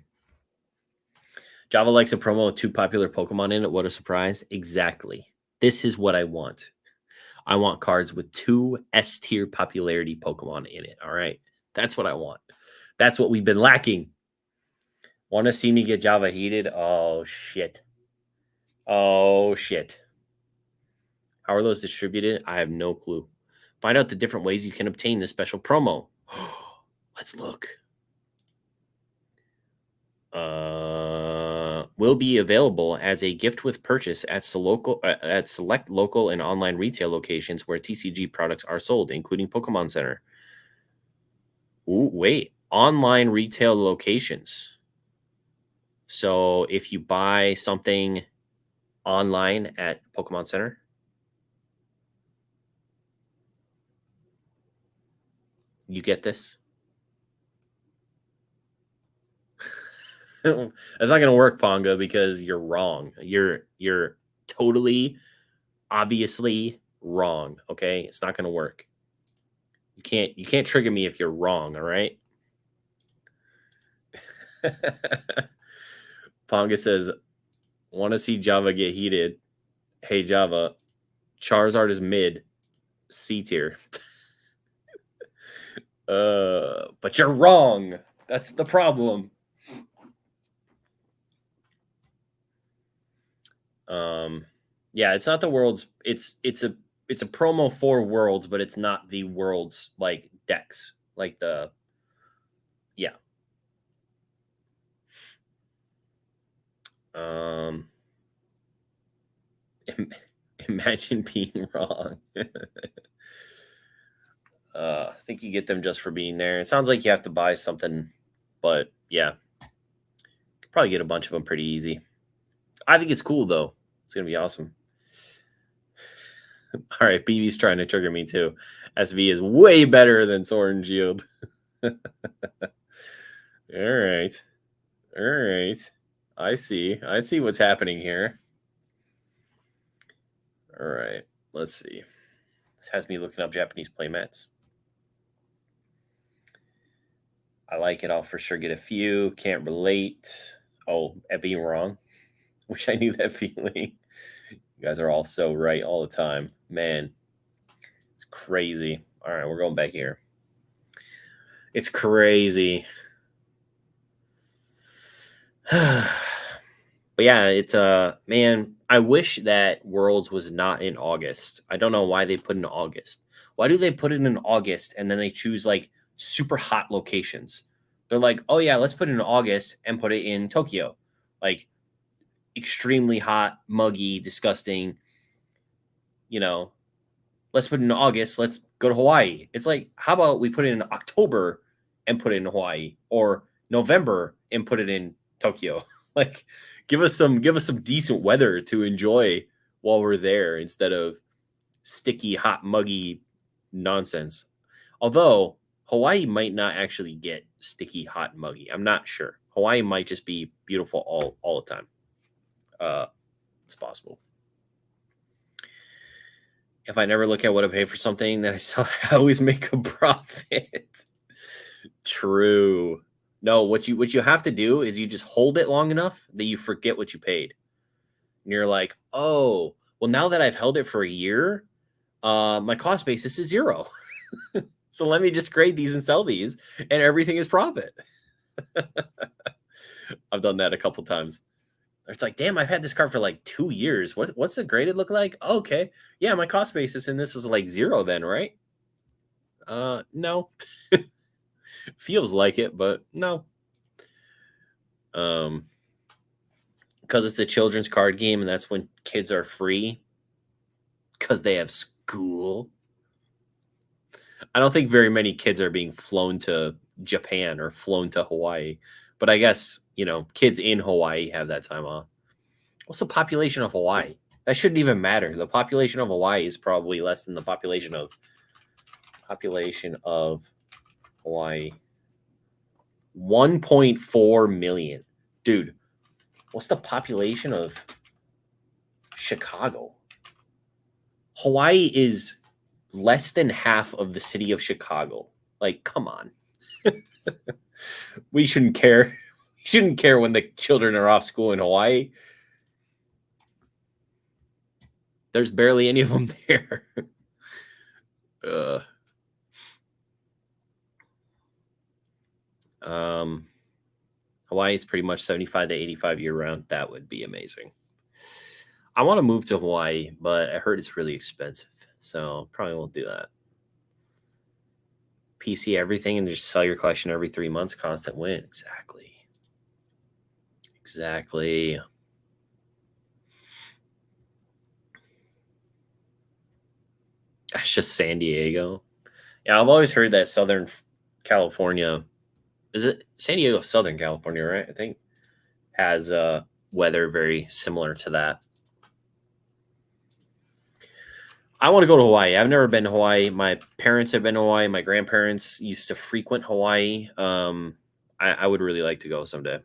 Speaker 1: Java likes a promo with 2 popular Pokemon in it. What a surprise. Exactly. This is what I want. I want cards with 2 S-tier popularity Pokemon in it. All right. That's what I want. That's what we've been lacking. Want to see me get Java heated? Oh, shit. Oh, shit. How are those distributed? I have no clue. Find out the different ways you can obtain this special promo. Let's look. Will be available as a gift with purchase at select local and online retail locations where TCG products are sold, including Pokemon Center. Ooh, wait. Online retail locations. So if you buy something online at Pokemon Center, you get this. That's not going to work, Ponga, because you're wrong. You're totally, obviously wrong. Okay, it's not going to work. You can't trigger me if you're wrong. All right. Ponga says, "Want to see Java get heated? Hey Java, Charizard is mid, C tier." But you're wrong. That's the problem. Yeah, it's not the Worlds. It's a promo for Worlds, but it's not the Worlds like decks. Like the yeah. Imagine being wrong. I think you get them just for being there. It sounds like you have to buy something, but yeah, could probably get a bunch of them pretty easy. I think it's cool though. It's gonna be awesome. All right, BB's trying to trigger me too. SV is way better than Sword and Shield. All right. All right. I see. I see what's happening here. All right. Let's see. This has me looking up Japanese playmats. I like it. I'll for sure get a few. Can't relate. Oh, at being wrong. Wish I knew that feeling. You guys are all so right all the time. Man, it's crazy. All right, we're going back here. It's crazy. But yeah, it's man, I wish that Worlds was not in August. I don't know why they put it in August. Why do they put it in August and then they choose like super hot locations? They're like, "Oh yeah, let's put it in August and put it in Tokyo." Like extremely hot, muggy, disgusting, you know, let's put it in August, let's go to Hawaii. It's like, how about we put it in October and put it in Hawaii, or November and put it in Tokyo? Like, give us some decent weather to enjoy while we're there instead of sticky, hot, muggy nonsense. Although Hawaii might not actually get sticky, hot, muggy. I'm not sure. Hawaii might just be beautiful all the time. It's possible. If I never look at what I pay for something that I sell, I always make a profit. True. No, what you have to do is you just hold it long enough that you forget what you paid. And you're like, oh, well, now that I've held it for a year, my cost basis is 0. So let me just grade these and sell these, and everything is profit. I've done that a couple times. It's like, damn, I've had this car for like 2 years. What's the graded look like? Oh, okay. Yeah, my cost basis in this is like 0 then, right? No. Feels like it, but no. Because it's a children's card game, and that's when kids are free because they have school. I don't think very many kids are being flown to Japan or flown to Hawaii, but I guess, kids in Hawaii have that time off. What's the population of Hawaii? That shouldn't even matter. The population of Hawaii is probably less than the population of Hawaii. 1.4 million. Dude, what's the population of Chicago? Hawaii is less than half of the city of Chicago. Like, come on. We shouldn't care. We shouldn't care when the children are off school in Hawaii. There's barely any of them there. Hawaii is pretty much 75 to 85 year round. That would be amazing. I want to move to Hawaii, but I heard it's really expensive, so probably won't do that. PC everything and just sell your collection every 3 months. Constant win. Exactly. That's just San Diego. Yeah, I've always heard that Southern California, is it San Diego, Southern California, right? I think has weather very similar to that. I want to go to Hawaii. I've never been to Hawaii. My parents have been to Hawaii. My grandparents used to frequent Hawaii. I would really like to go someday.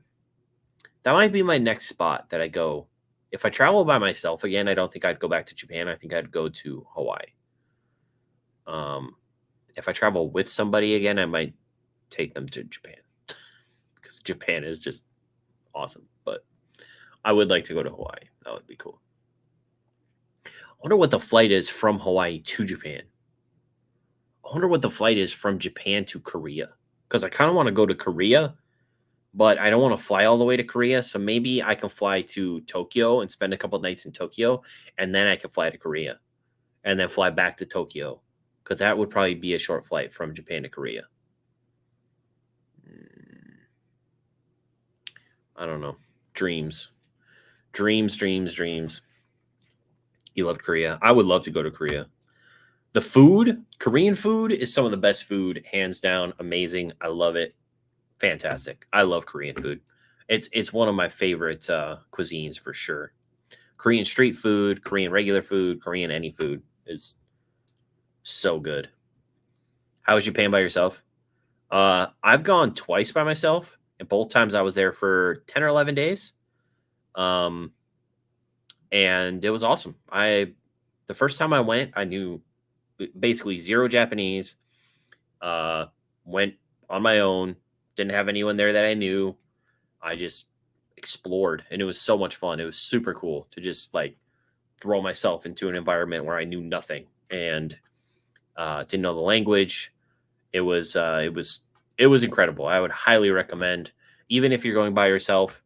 Speaker 1: That might be my next spot that I go. If I travel by myself again, I don't think I'd go back to Japan. I think I'd go to Hawaii. If I travel with somebody again, I might take them to Japan because Japan is just awesome. But I would like to go to Hawaii. That would be cool. I wonder what the flight is from Hawaii to Japan. I wonder what the flight is from Japan to Korea, because I kind of want to go to Korea, but I don't want to fly all the way to Korea. So maybe I can fly to Tokyo and spend a couple of nights in Tokyo, and then I can fly to Korea and then fly back to Tokyo, because that would probably be a short flight from Japan to Korea. I don't know. Dreams. You love Korea. I would love to go to Korea. The food, Korean food, is some of the best food, hands down. Amazing. I love it. Fantastic. I love Korean food. It's one of my favorite cuisines for sure. Korean street food, Korean regular food, Korean any food is so good. How was Japan by yourself? I've gone twice by myself, and both times I was there for 10 or 11 days. Um, and it was awesome. The first time I went, I knew basically zero Japanese. Uh, went on my own, didn't have anyone there that I knew. I just explored, and it was so much fun. It was super cool to just like throw myself into an environment where I knew nothing and didn't know the language. It was incredible. I would highly recommend, even if you're going by yourself.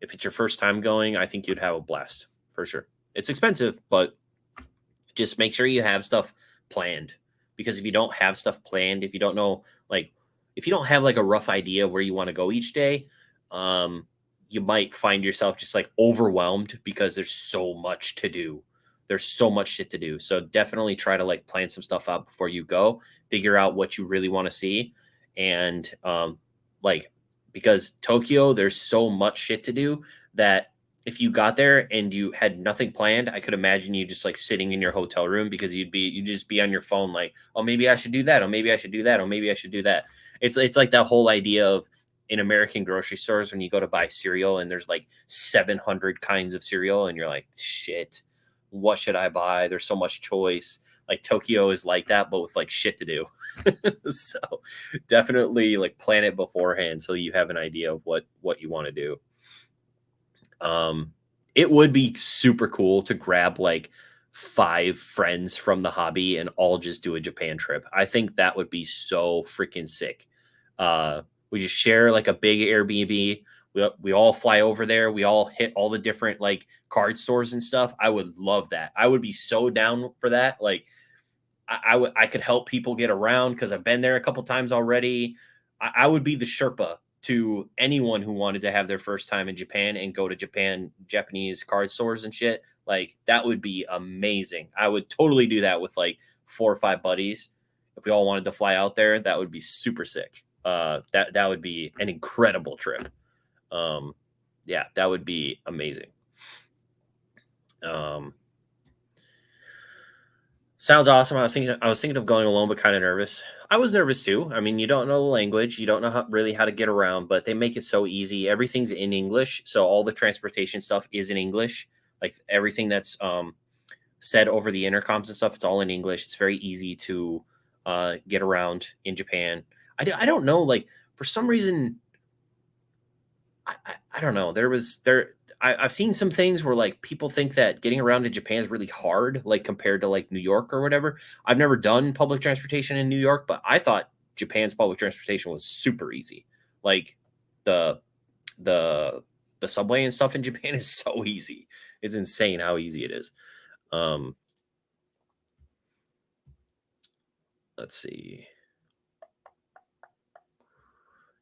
Speaker 1: If it's your first time going, I think you'd have a blast for sure. It's expensive, but just make sure you have stuff planned, because if you don't have stuff planned, if you don't know, like, if you don't have like a rough idea where you want to go each day, um you might find yourself just like overwhelmed because there's so much to do. There's so much shit to do, so definitely try to like plan some stuff out before you go. Figure out what you really want to see. And like, because Tokyo, there's so much shit to do that if you got there and you had nothing planned, I could imagine you just like sitting in your hotel room, because you'd just be on your phone like, oh, maybe I should do that, or maybe I should do that, or maybe I should do that. It's like that whole idea of in American grocery stores when you go to buy cereal and there's like 700 kinds of cereal and you're like, shit, what should I buy? There's so much choice. Like Tokyo is like that, but with like shit to do. So definitely like plan it beforehand so you have an idea of what you want to do. Um, it would be super cool to grab like 5 friends from the hobby and all just do a Japan trip. I think that would be so freaking sick. We just share like a big Airbnb. We all fly over there. We all hit all the different like card stores and stuff. I would love that. I would be so down for that. Like, I could help people get around because I've been there a couple times already. I would be the Sherpa to anyone who wanted to have their first time in Japan and go to Japanese card stores and shit. Like, that would be amazing. I would totally do that with like 4 or 5 buddies. If we all wanted to fly out there, that would be super sick. That would be an incredible trip. Um, yeah, that would be amazing. Um, Sounds awesome. I was thinking of going alone, but kind of nervous. I was nervous too. I mean, you don't know the language, you don't know really how to get around, but they make it so easy. Everything's in English, so all the transportation stuff is in English. Like everything that's said over the intercoms and stuff, it's all in English. It's very easy to get around in Japan. I don't know, like for some reason, I don't know. I've seen some things where like people think that getting around in Japan is really hard, like compared to like New York or whatever. I've never done public transportation in New York, but I thought Japan's public transportation was super easy. Like the the the subway and stuff in Japan is so easy. It's insane how easy it is. Um, let's see.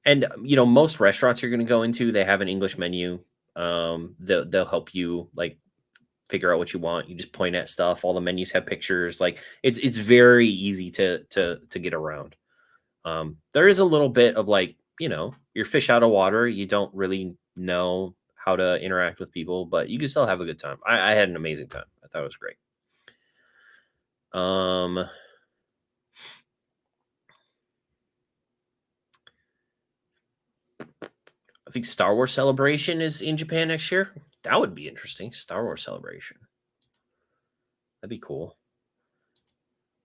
Speaker 1: And most restaurants you're going to go into, they have an English menu. They'll help you like figure out what you want. You just point at stuff. All the menus have pictures. Like it's very easy to get around. There is a little bit of like, you're fish out of water. You don't really know how to interact with people, but you can still have a good time. I had an amazing time. I thought it was great. Um, I think Star Wars Celebration is in Japan next year. That would be interesting. Star Wars Celebration. That'd be cool.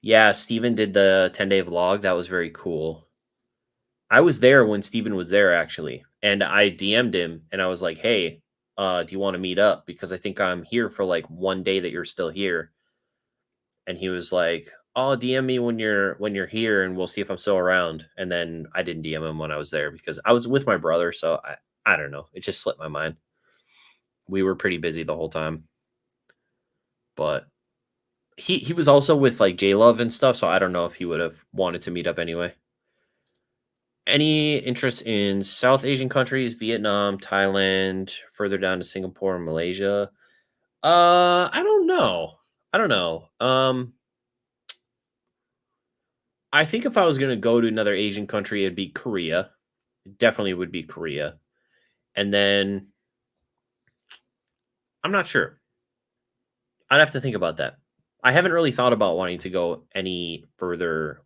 Speaker 1: Yeah, Steven did the 10-day vlog. That was very cool. I was there when Steven was there actually, and I DM'd him and I was like, "Hey, do you want to meet up? Because I think I'm here for like one day that you're still here." And he was like, "Oh, DM me when you're here, and we'll see if I'm still around." And then I didn't DM him when I was there because I was with my brother, so I don't know. It just slipped my mind. We were pretty busy the whole time, but he was also with like J Love and stuff, so I don't know if he would have wanted to meet up anyway. Any interest in South Asian countries, Vietnam, Thailand, further down to Singapore and Malaysia? I don't know. I don't know. I think if I was gonna go to another Asian country, it'd be Korea. It definitely would be Korea. And then I'm not sure. I'd have to think about that. I haven't really thought about wanting to go any further,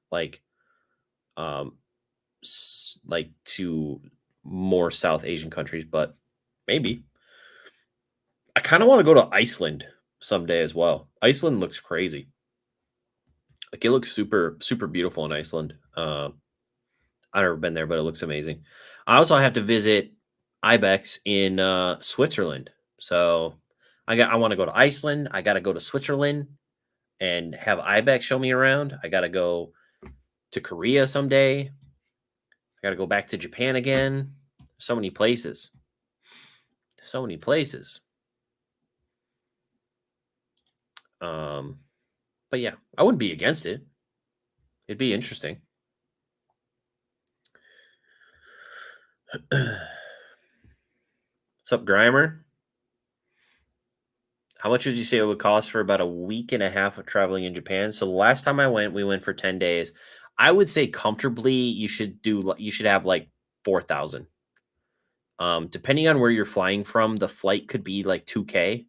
Speaker 1: um, like to more South Asian countries, but maybe. I kind of want to go to Iceland someday as well. Iceland looks crazy. Like it looks super, super beautiful in Iceland. I've never been there, but it looks amazing. I also have to visit Ibex in Switzerland. So I want to go to Iceland. I got to go to Switzerland and have Ibex show me around. I got to go to Korea someday. I got to go back to Japan again. So many places. So many places. But yeah, I wouldn't be against it. It'd be interesting. What's up, Grimer? How much would you say it would cost for about a week and a half of traveling in Japan? So the last time I went, we went for 10 days. I would say comfortably you should have like 4,000. Depending on where you're flying from, the flight could be like 2K.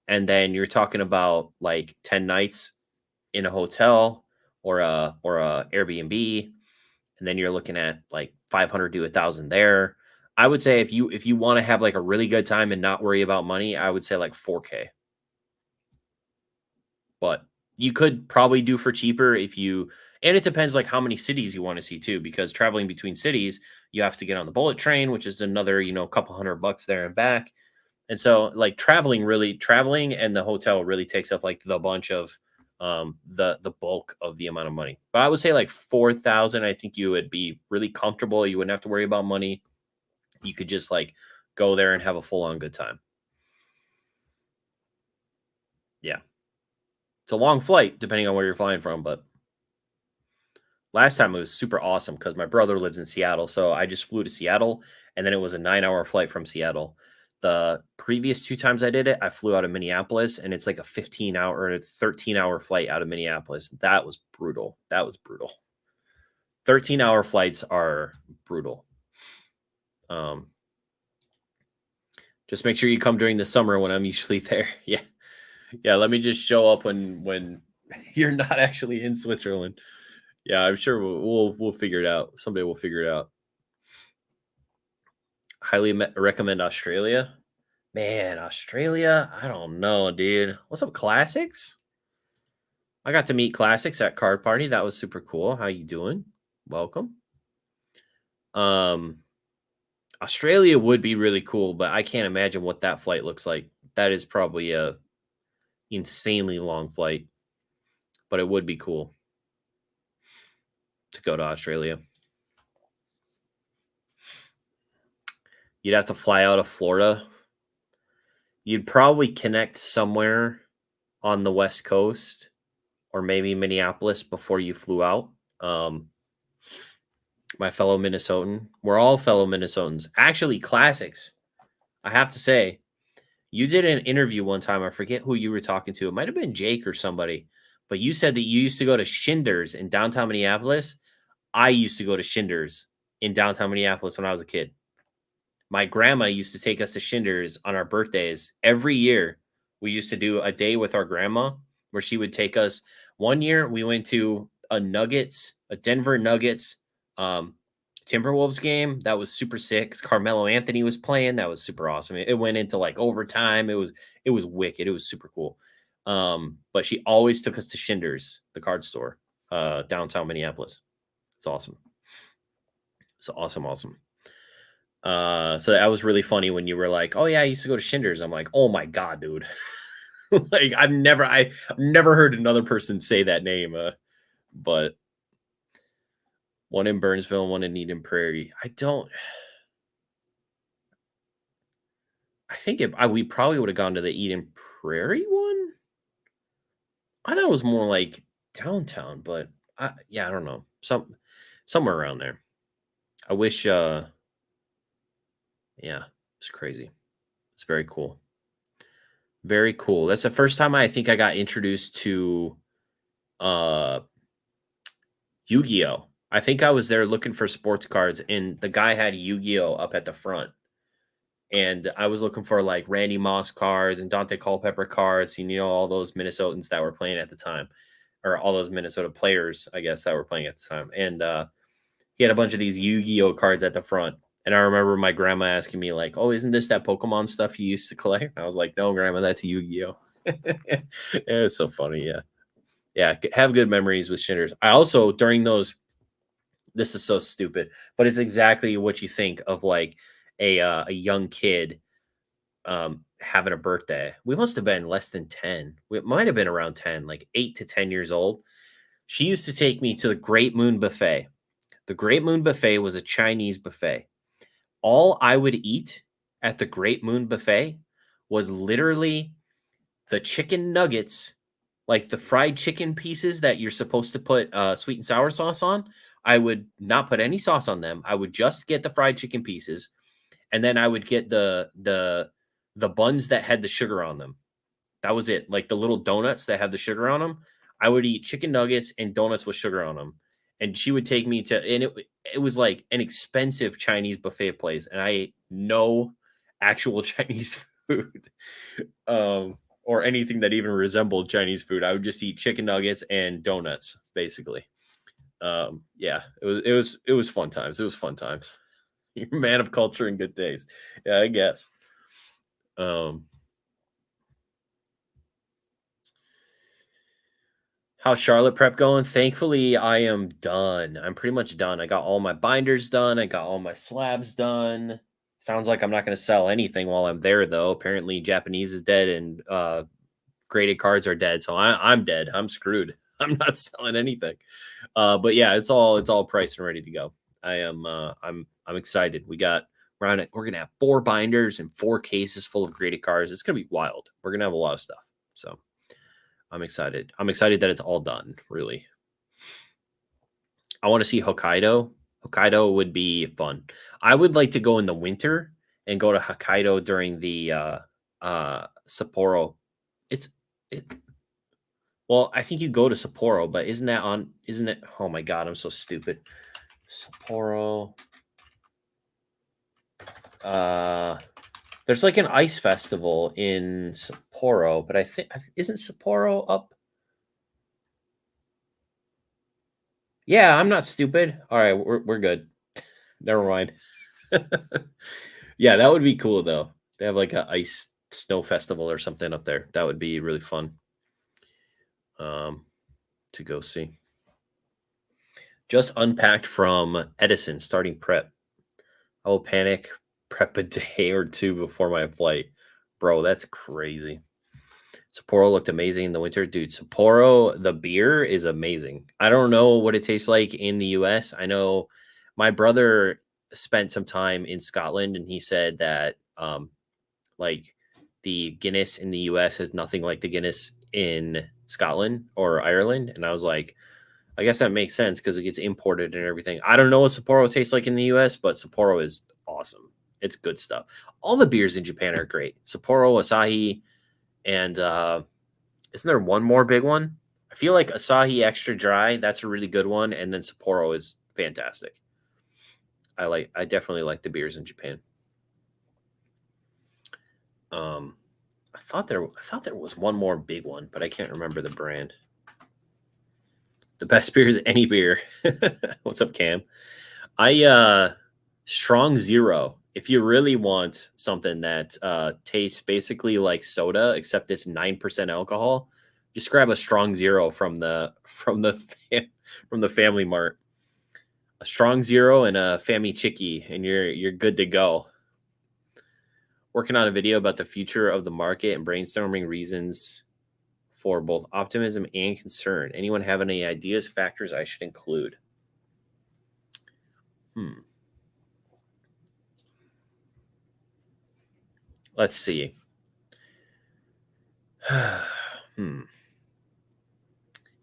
Speaker 1: And then you're talking about like 10 nights in a hotel or a Airbnb, and then you're looking at like 500 to 1,000 there. I would say if you want to have like a really good time and not worry about money, I would say like 4K. But you could probably do for cheaper and it depends like how many cities you want to see too, because traveling between cities, you have to get on the bullet train, which is another, couple $100 there and back. And so like traveling and the hotel really takes up like the bunch of the bulk of the amount of money. But I would say like 4,000, I think you would be really comfortable. You wouldn't have to worry about money. You could just like go there and have a full on good time. Yeah. It's a long flight depending on where you're flying from, but last time it was super awesome because my brother lives in Seattle. So I just flew to Seattle and then it was a 9-hour flight from Seattle. The previous 2 times I did it, I flew out of Minneapolis and it's like a 15-hour or 13-hour flight out of Minneapolis. That was brutal. 13-hour flights are brutal. Just make sure you come during the summer when I'm usually there. Yeah. Yeah, let me just show up when you're not actually in Switzerland. Yeah, I'm sure we'll figure it out. Someday we'll figure it out. Highly recommend Australia. Man, Australia, I don't know, dude. What's up, Classics? I got to meet Classics at Card Party. That was super cool. How you doing? Welcome. Australia would be really cool, but I can't imagine what that flight looks like. That is probably a insanely long flight, but it would be cool to go to Australia. You'd have to fly out of Florida. You'd probably connect somewhere on the West Coast or maybe Minneapolis before you flew out. My fellow Minnesotan, we're all fellow Minnesotans. Actually, Classics, I have to say, you did an interview one time. I forget who you were talking to. It might have been Jake or somebody, but you said that you used to go to Shinders in downtown Minneapolis. I used to go to Shinders in downtown Minneapolis when I was a kid. My grandma used to take us to Shinders on our birthdays. Every year, we used to do a day with our grandma where she would take us. One year, we went to a Denver Nuggets Timberwolves game. That was super sick. Carmelo Anthony was playing. That was super awesome. It went into like overtime. It was wicked. It was super cool. But she always took us to Shinders, the card store, downtown Minneapolis. It's awesome. It's awesome. So that was really funny when you were like, "Oh yeah, I used to go to Shinders." I'm like, "Oh my god, dude!" Like I've never heard another person say that name. But one in Burnsville, one in Eden Prairie. I think we probably would have gone to the Eden Prairie one. I thought it was more like downtown, but I don't know. Somewhere around there. I wish. Yeah, it's crazy. It's very cool. Very cool. That's the first time I think I got introduced to Yu-Gi-Oh! I think I was there looking for sports cards and the guy had Yu-Gi-Oh! Up at the front. and I was looking for like Randy Moss cards and Dante Culpepper cards, and all those Minnesotans that were playing at the time, or all those Minnesota players, I guess, that were playing at the time. And he had a bunch of these Yu-Gi-Oh cards at the front. And I remember my grandma asking me like, "Oh, isn't this that Pokemon stuff you used to collect?" And I was like, "No, grandma, that's Yu-Gi-Oh." It was so funny. Yeah. Yeah. Have good memories with Shinders. I also, during those, this is so stupid, but it's exactly what you think of like a young kid having a birthday. We must have been less than 10. We might have been around 10, like 8 to 10 years old. She used to take me to the Great Moon Buffet. The Great Moon Buffet was a Chinese buffet. All I would eat at the Great Moon Buffet was literally the chicken nuggets, like the fried chicken pieces that you're supposed to put sweet and sour sauce on. I would not put any sauce on them. I would just get the fried chicken pieces, and then I would get the buns that had the sugar on them. That was it. Like the little donuts that have the sugar on them. I would eat chicken nuggets and donuts with sugar on them. And she would take me to, and it was like an expensive Chinese buffet place, and I ate no actual Chinese food, or anything that even resembled Chinese food. I would just eat chicken nuggets and donuts, basically. Yeah, it was fun times. It was fun times. You're a man of culture and good taste. Yeah, I guess. Um, How's Charlotte prep going? Thankfully, I am done. I'm pretty much done. I got all my binders done. I got all my slabs done. Sounds like I'm not going to sell anything while I'm there, though. Apparently, Japanese is dead and graded cards are dead. So I'm dead. I'm screwed. I'm not selling anything. But yeah, it's all priced and ready to go. I'm excited. We're gonna have 4 binders and 4 cases full of graded cards. It's gonna be wild. We're gonna have a lot of stuff. So I'm excited. I'm excited that it's all done, really. I want to see Hokkaido. Hokkaido would be fun. I would like to go in the winter and go to Hokkaido during the Sapporo. It's it, well, I think you go to Sapporo, but isn't it, oh my god, I'm so stupid. Sapporo. Uh there's like an ice festival in Sapporo, but I think isn't Sapporo up. Yeah, I'm not stupid. All right, we're good. Never mind. Yeah, that would be cool though. They have like a ice snow festival or something up there. That would be really fun um, to go see. Just unpacked from Edison, starting prep. I will panic, prep a day or two before my flight. Bro, that's crazy. Sapporo looked amazing in the winter. Dude, Sapporo, the beer is amazing. I don't know what it tastes like in the US. I know my brother spent some time in Scotland, and he said that like the Guinness in the US is nothing like the Guinness in Scotland or Ireland. And I was like, I guess that makes sense because it gets imported and everything. I don't know what Sapporo tastes like in the US, but Sapporo is awesome. It's good stuff. All the beers in Japan are great. Sapporo, Asahi, and isn't there one more big one? I feel like Asahi Extra Dry, that's a really good one, and then Sapporo is fantastic. I definitely like the beers in Japan. I thought there was one more big one, but I can't remember the brand. The best beer is any beer. What's up, Cam? I Strong Zero. If you really want something that tastes basically like soda, except it's 9% alcohol, just grab a Strong Zero from the Family Mart. A Strong Zero and a Fami Chicky, and you're good to go. Working on a video about the future of the market and brainstorming reasons for both optimism and concern. Anyone have any ideas, factors I should include? Let's see.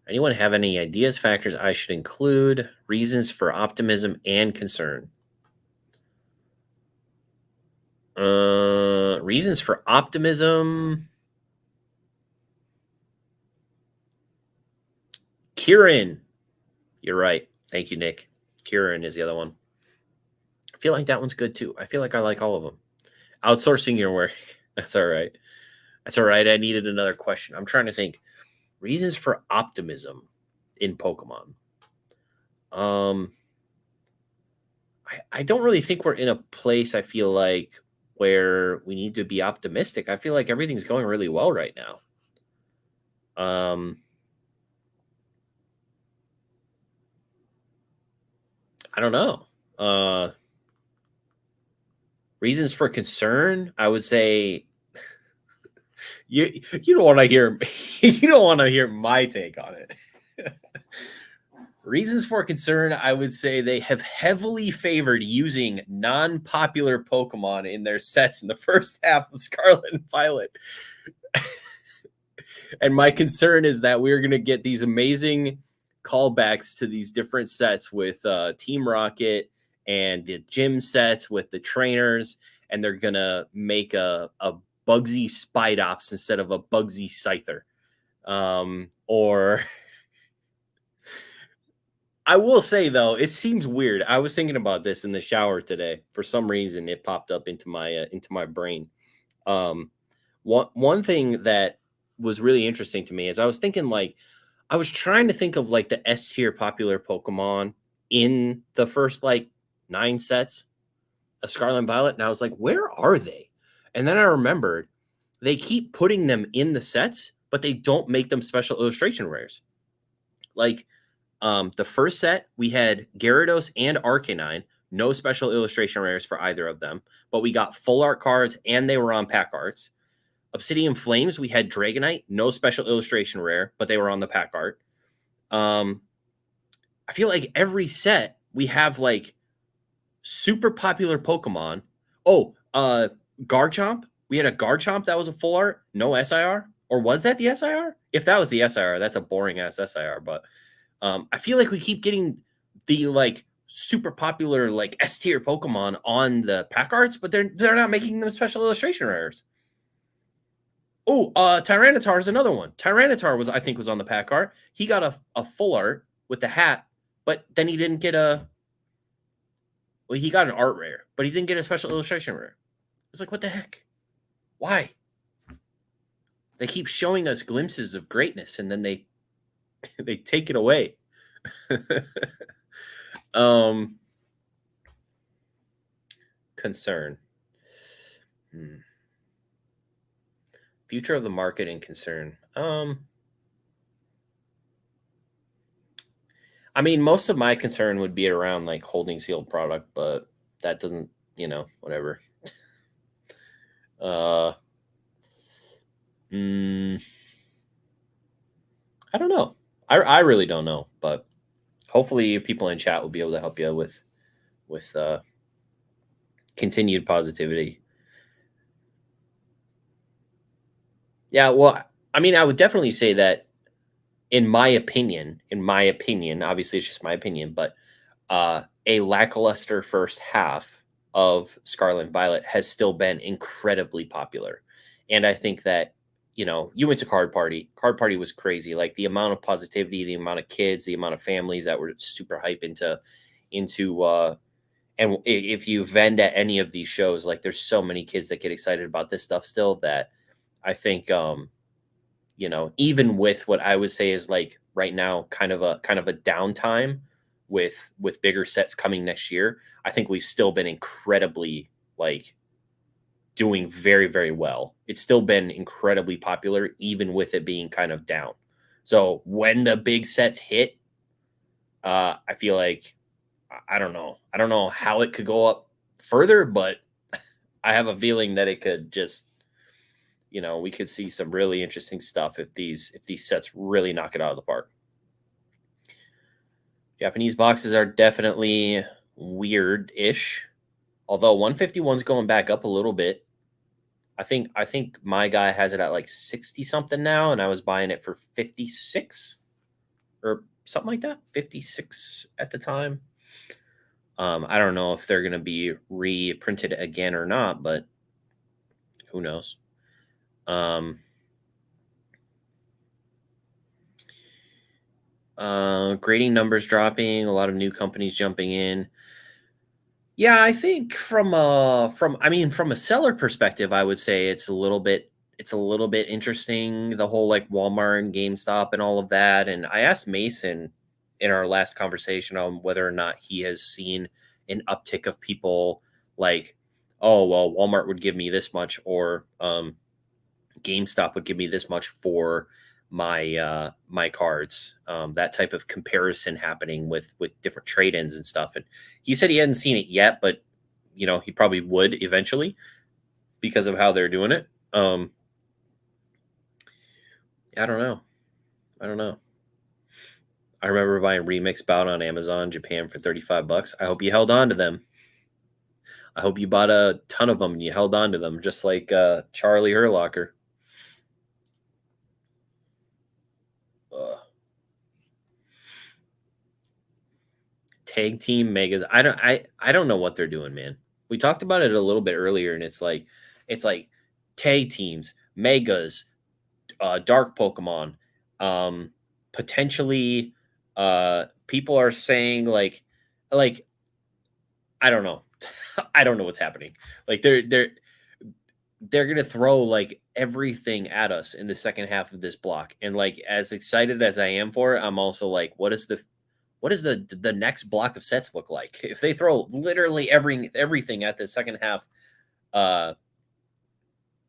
Speaker 1: Anyone have any ideas, factors I should include, reasons for optimism and concern? Reasons for optimism. Kieran. You're right. Thank you, Nick. Kieran is the other one. I feel like that one's good too. I feel like I like all of them. Outsourcing your work. That's all right. That's all right. I needed another question. I'm trying to think. Reasons for optimism in Pokemon. Um, I don't really think we're in a place, I feel like, where we need to be optimistic. I feel like everything's going really well right now. I don't know. Reasons for concern, I would say you don't want to hear you don't want to hear my take on it. Reasons for concern, I would say they have heavily favored using non-popular Pokemon in their sets in the first half of Scarlet and Violet. And my concern is that we're going to get these amazing callbacks to these different sets with Team Rocket and the gym sets with the trainers, and they're going to make a Bugsy Spidops instead of a Bugsy Scyther. Or I will say though, it seems weird. I was thinking about this in the shower today. For some reason, it popped up into my brain. Um, one thing that was really interesting to me is I was thinking like I was trying to think of like the S tier popular Pokemon in the first like 9 sets of Scarlet and Violet, and I was like, where are they? And then I remembered they keep putting them in the sets, but they don't make them special illustration rares. Like the first set, we had Gyarados and Arcanine, no special illustration rares for either of them, but we got full art cards and they were on pack arts. Obsidian Flames, we had Dragonite, no special illustration rare, but they were on the pack art. I feel like every set we have like super popular Pokemon. Oh, Garchomp. We had a Garchomp that was a full art, no SIR. Or was that the SIR? If that was the SIR, that's a boring ass SIR. But I feel like we keep getting the like super popular like S tier Pokemon on the pack arts, but they're not making them special illustration rares. Oh, Tyranitar is another one. Tyranitar was, I think, was on the pack art. He got a full art with the hat, but then he didn't get a. Well, he got an art rare, but he didn't get a special illustration rare. It's like, what the heck? Why? They keep showing us glimpses of greatness, and then they they take it away. Concern. Future of the market and concern. I mean, most of my concern would be around like holding sealed product, but that doesn't, whatever. I don't know. I really don't know, but hopefully people in chat will be able to help you with continued positivity. Yeah, well, I mean, I would definitely say that in my opinion, obviously it's just my opinion, but a lackluster first half of Scarlet and Violet has still been incredibly popular. And I think that, you went to Card Party. Card Party was crazy. Like the amount of positivity, the amount of kids, the amount of families that were super hype into and if you vend at any of these shows, like there's so many kids that get excited about this stuff still that I think even with what I would say is like right now kind of a downtime with bigger sets coming next year, I think we've still been incredibly like doing very, very well. It's still been incredibly popular, even with it being kind of down. So when the big sets hit, I feel like I don't know. I don't know how it could go up further, but I have a feeling that it could just we could see some really interesting stuff if these sets really knock it out of the park. Japanese boxes are definitely weird-ish, although 151's going back up a little bit. I think my guy has it at like 60 something now, and I was buying it for 56 or something like that, 56 at the time. I don't know if they're going to be reprinted again or not, but who knows? Grading numbers dropping, a lot of new companies jumping in. Yeah, I think from a seller perspective, I would say it's a little bit interesting, the whole like Walmart and GameStop and all of that. And I asked Mason in our last conversation on whether or not he has seen an uptick of people like, oh well, Walmart would give me this much, or GameStop would give me this much for my cards. That type of comparison happening with different trade-ins and stuff. And he said he hadn't seen it yet, but he probably would eventually because of how they're doing it. I don't know. I don't know. I remember buying Remix Bout on Amazon Japan for $35. I hope you held on to them. I hope you bought a ton of them and you held on to them, just like Charlie Herlocker. Ugh. Tag team megas. I don't know what they're doing, man. We talked about it a little bit earlier, and it's like tag teams, megas, dark Pokemon. Potentially people are saying like I don't know. I don't know what's happening. Like they're gonna throw like everything at us in the second half of this block. And like as excited as I am for it, I'm also like, what does the next block of sets look like? If they throw literally everything at the second half uh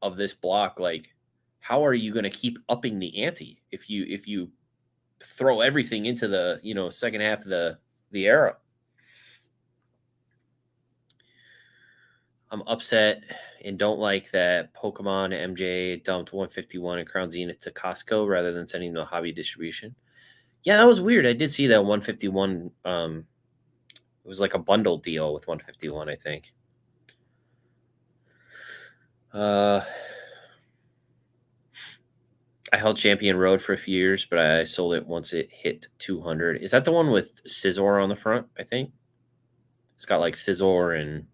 Speaker 1: of this block, like how are you gonna keep upping the ante if you throw everything into the second half of the era? I'm upset and don't like that Pokemon MJ dumped 151 and Crown Zenith to Costco rather than sending to hobby distribution. Yeah, that was weird. I did see that 151. It was like a bundle deal with 151, I think. Uh, I held Champion Road for a few years, but I sold it once it hit 200. Is that the one with Scizor on the front? I think it's got like Scizor and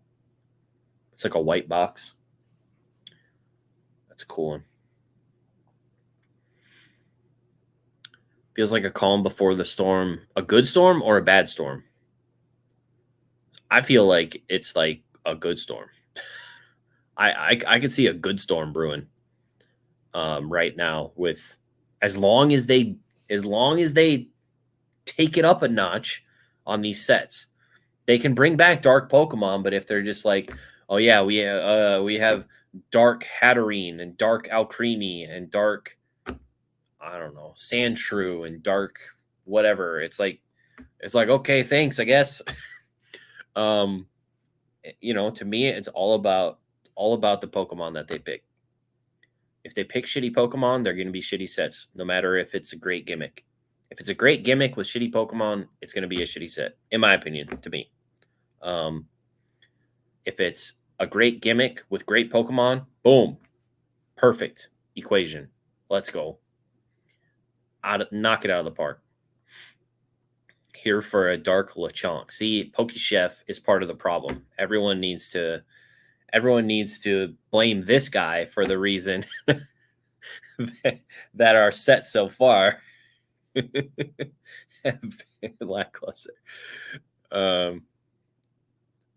Speaker 1: it's like a white box. That's a cool one. Feels like a calm before the storm. A good storm or a bad storm? I feel like it's like a good storm. I could see a good storm brewing right now with as long as they take it up a notch on these sets. They can bring back dark Pokemon, but if they're just like, oh yeah, we have dark Hatterene and dark Alcremie and dark, I don't know, Sandshrew and dark whatever, it's like okay, thanks, I guess. um, to me, it's all about the Pokemon that they pick. If they pick shitty Pokemon, they're going to be shitty sets, no matter if it's a great gimmick. If it's a great gimmick with shitty Pokemon, it's going to be a shitty set, in my opinion, to me. Um, if it's a great gimmick with great Pokemon, boom, perfect equation. Let's go. Knock it out of the park. Here for a dark Lechonk. See, Pokechef is part of the problem. Everyone needs to blame this guy for the reason that our sets so far have been lackluster. For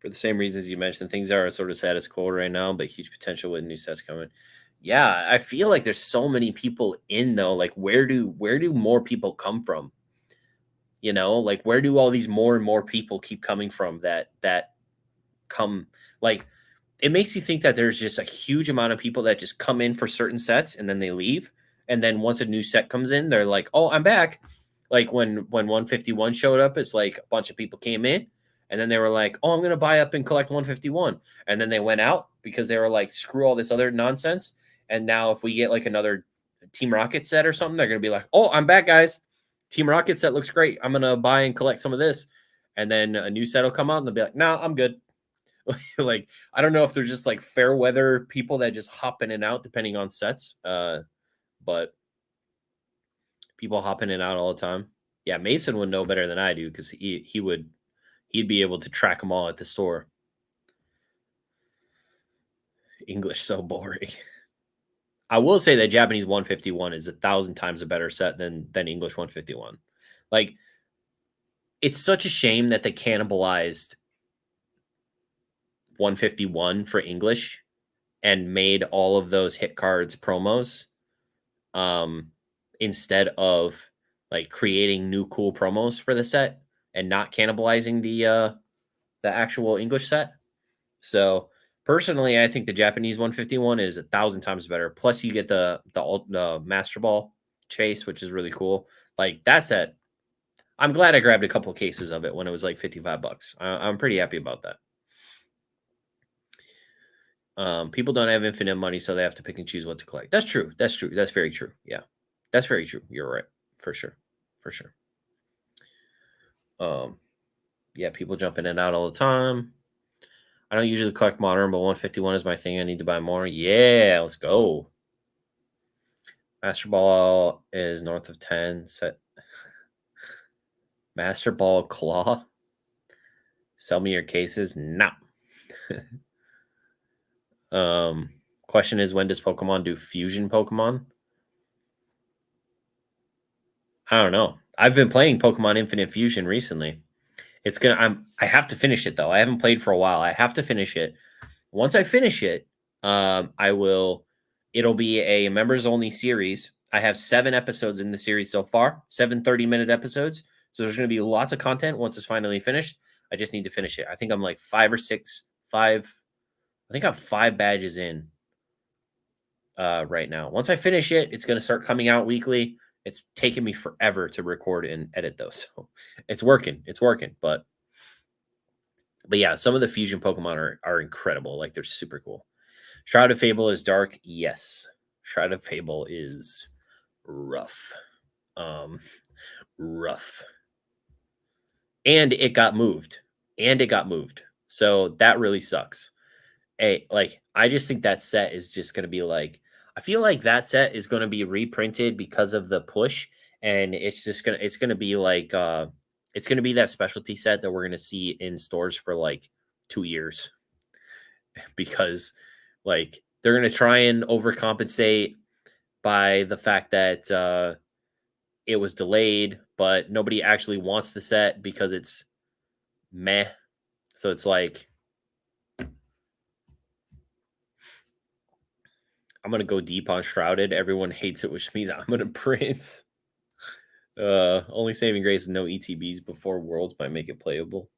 Speaker 1: the same reasons you mentioned, things are sort of status quo right now, but huge potential with new sets coming. Yeah, I feel like there's so many people in though. Like, where do more people come from? Like where do all these more and more people keep coming from that come like it makes you think that there's just a huge amount of people that just come in for certain sets and then they leave. And then once a new set comes in, they're like, oh, I'm back. Like when 151 showed up, it's like a bunch of people came in and then they were like, oh, I'm going to buy up and collect 151. And then they went out because they were like, screw all this other nonsense. And now if we get like another Team Rocket set or something, they're going to be like, oh, I'm back, guys. Team Rocket set looks great. I'm going to buy and collect some of this. And then a new set will come out and they'll be like, no, I'm good. Like I don't know if they're just like fair weather people that just hop in and out depending on sets, but people hop in and out all the time. Yeah, Mason would know better than I do because he'd be able to track them all at the store. English so boring. I will say that Japanese 151 is 1,000 times a better set than English 151. Like it's such a shame that they cannibalized 151 for English and made all of those hit cards promos, instead of like creating new cool promos for the set and not cannibalizing the actual English set. So personally, I think the Japanese 151 is 1,000 times better. Plus, you get the Master Ball chase, which is really cool. Like that set, I'm glad I grabbed a couple cases of it when it was like $55. I'm pretty happy about that. People don't have infinite money, so they have to pick and choose what to collect. That's true. That's true. That's very true. Yeah, that's very true. You're right, for sure, for sure. Yeah, people jump in and out all the time. I don't usually collect modern, but 151 is my thing. I need to buy more. Yeah, let's go. Master Ball is north of 10. Set Master Ball Claw. Sell me your cases. No. Question is, when does Pokemon do fusion Pokemon? I don't know. I've been playing Pokemon Infinite Fusion recently. I have to finish it though. I haven't played for a while. I have to finish it. Once I finish it, it'll be a members only series. I have 7 episodes in the series so far, 7 30-minute episodes. So there's going to be lots of content once it's finally finished. I just need to finish it. I think I'm like 5 or 6, 5. I think I'm 5 badges in right now. Once I finish it, it's going to start coming out weekly. It's taken me forever to record and edit those. So it's working. It's working. But yeah, some of the fusion Pokemon are incredible. Like they're super cool. Shroud of Fable is dark. Yes. Shroud of Fable is rough. Rough. And it got moved. So that really sucks. I just think that set is just going to be like, I feel like that set is going to be reprinted because of the push, and it's going to be like it's going to be that specialty set that we're going to see in stores for like 2 years because like they're going to try and overcompensate by the fact that it was delayed, but nobody actually wants the set because it's meh. So it's like, I'm gonna go deep on Shrouded. Everyone hates it, which means I'm gonna print. Only saving grace is no ETBs before Worlds might make it playable.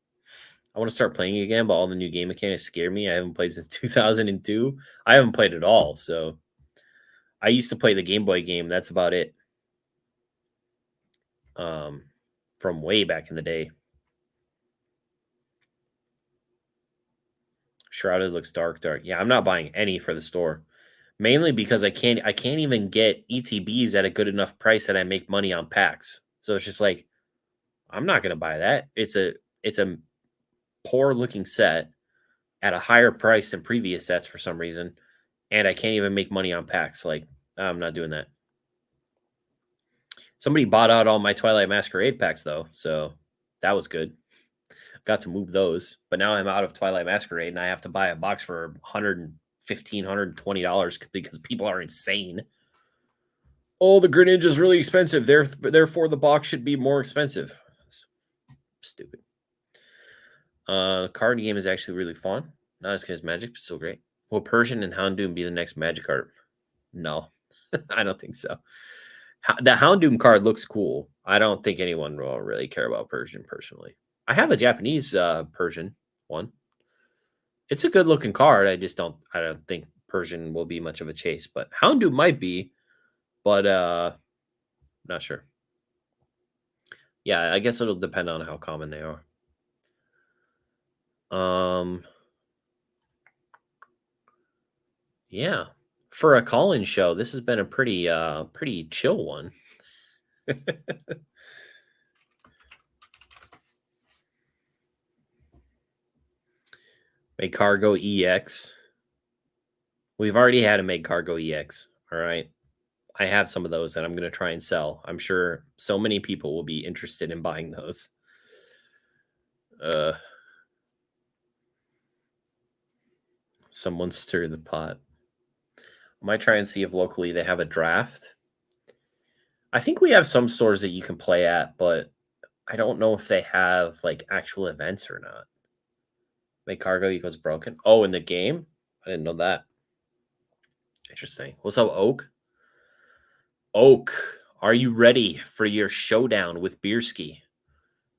Speaker 1: I want to start playing again, but all the new game mechanics scare me. I haven't played since 2002. I haven't played at all, so I used to play the Game Boy game. That's about it. From way back in the day. Shrouded looks dark. Yeah, I'm not buying any for the store. Mainly because I can't even get ETBs at a good enough price that I make money on packs. So it's just like, I'm not gonna buy that. It's a poor looking set at a higher price than previous sets for some reason, and I can't even make money on packs. Like, I'm not doing that. Somebody bought out all my Twilight Masquerade packs though, so that was good. Got to move those, but now I'm out of Twilight Masquerade and I have to buy a box for $115, $120 because people are insane. Oh, the Greninja is really expensive. Therefore, the box should be more expensive. Stupid. Card game is actually really fun. Not as good as Magic, but still great. Will Persian and Houndoom be the next Magic card? No, I don't think so. The Houndoom card looks cool. I don't think anyone will really care about Persian personally. I have a Japanese Persian one. It's a good looking card. I don't think Persian will be much of a chase, but Houndoom might be, but not sure. Yeah, I guess it'll depend on how common they are. Yeah. For a call-in show, this has been a pretty chill one. Make Cargo EX. We've already had a Make Cargo EX. All right. I have some of those that I'm going to try and sell. I'm sure so many people will be interested in buying those. Someone stir the pot. I might try and see if locally they have a draft. I think we have some stores that you can play at, but I don't know if they have like actual events or not. Make cargo equals broken. Oh, in the game? I didn't know that. Interesting. What's up, Oak? Oak, are you ready for your showdown with Bierski?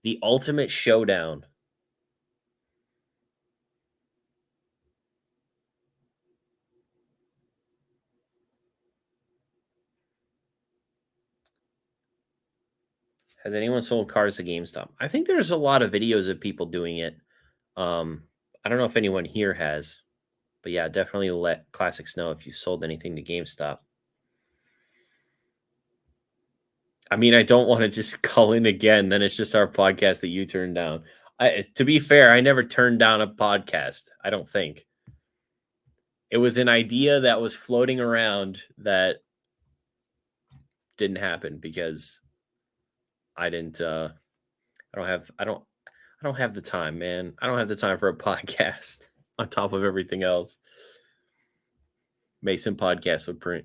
Speaker 1: The ultimate showdown. Has anyone sold cars to GameStop? I think there's a lot of videos of people doing it. I don't know if anyone here has, but yeah, definitely let Classics know if you sold anything to GameStop. I mean, I don't want to just call in again. Then it's just our podcast that you turned down. To be fair, I never turned down a podcast. I don't think. It was an idea that was floating around that didn't happen because I didn't. I don't have the time, man. I don't have the time for a podcast on top of everything else. Mason podcast would print.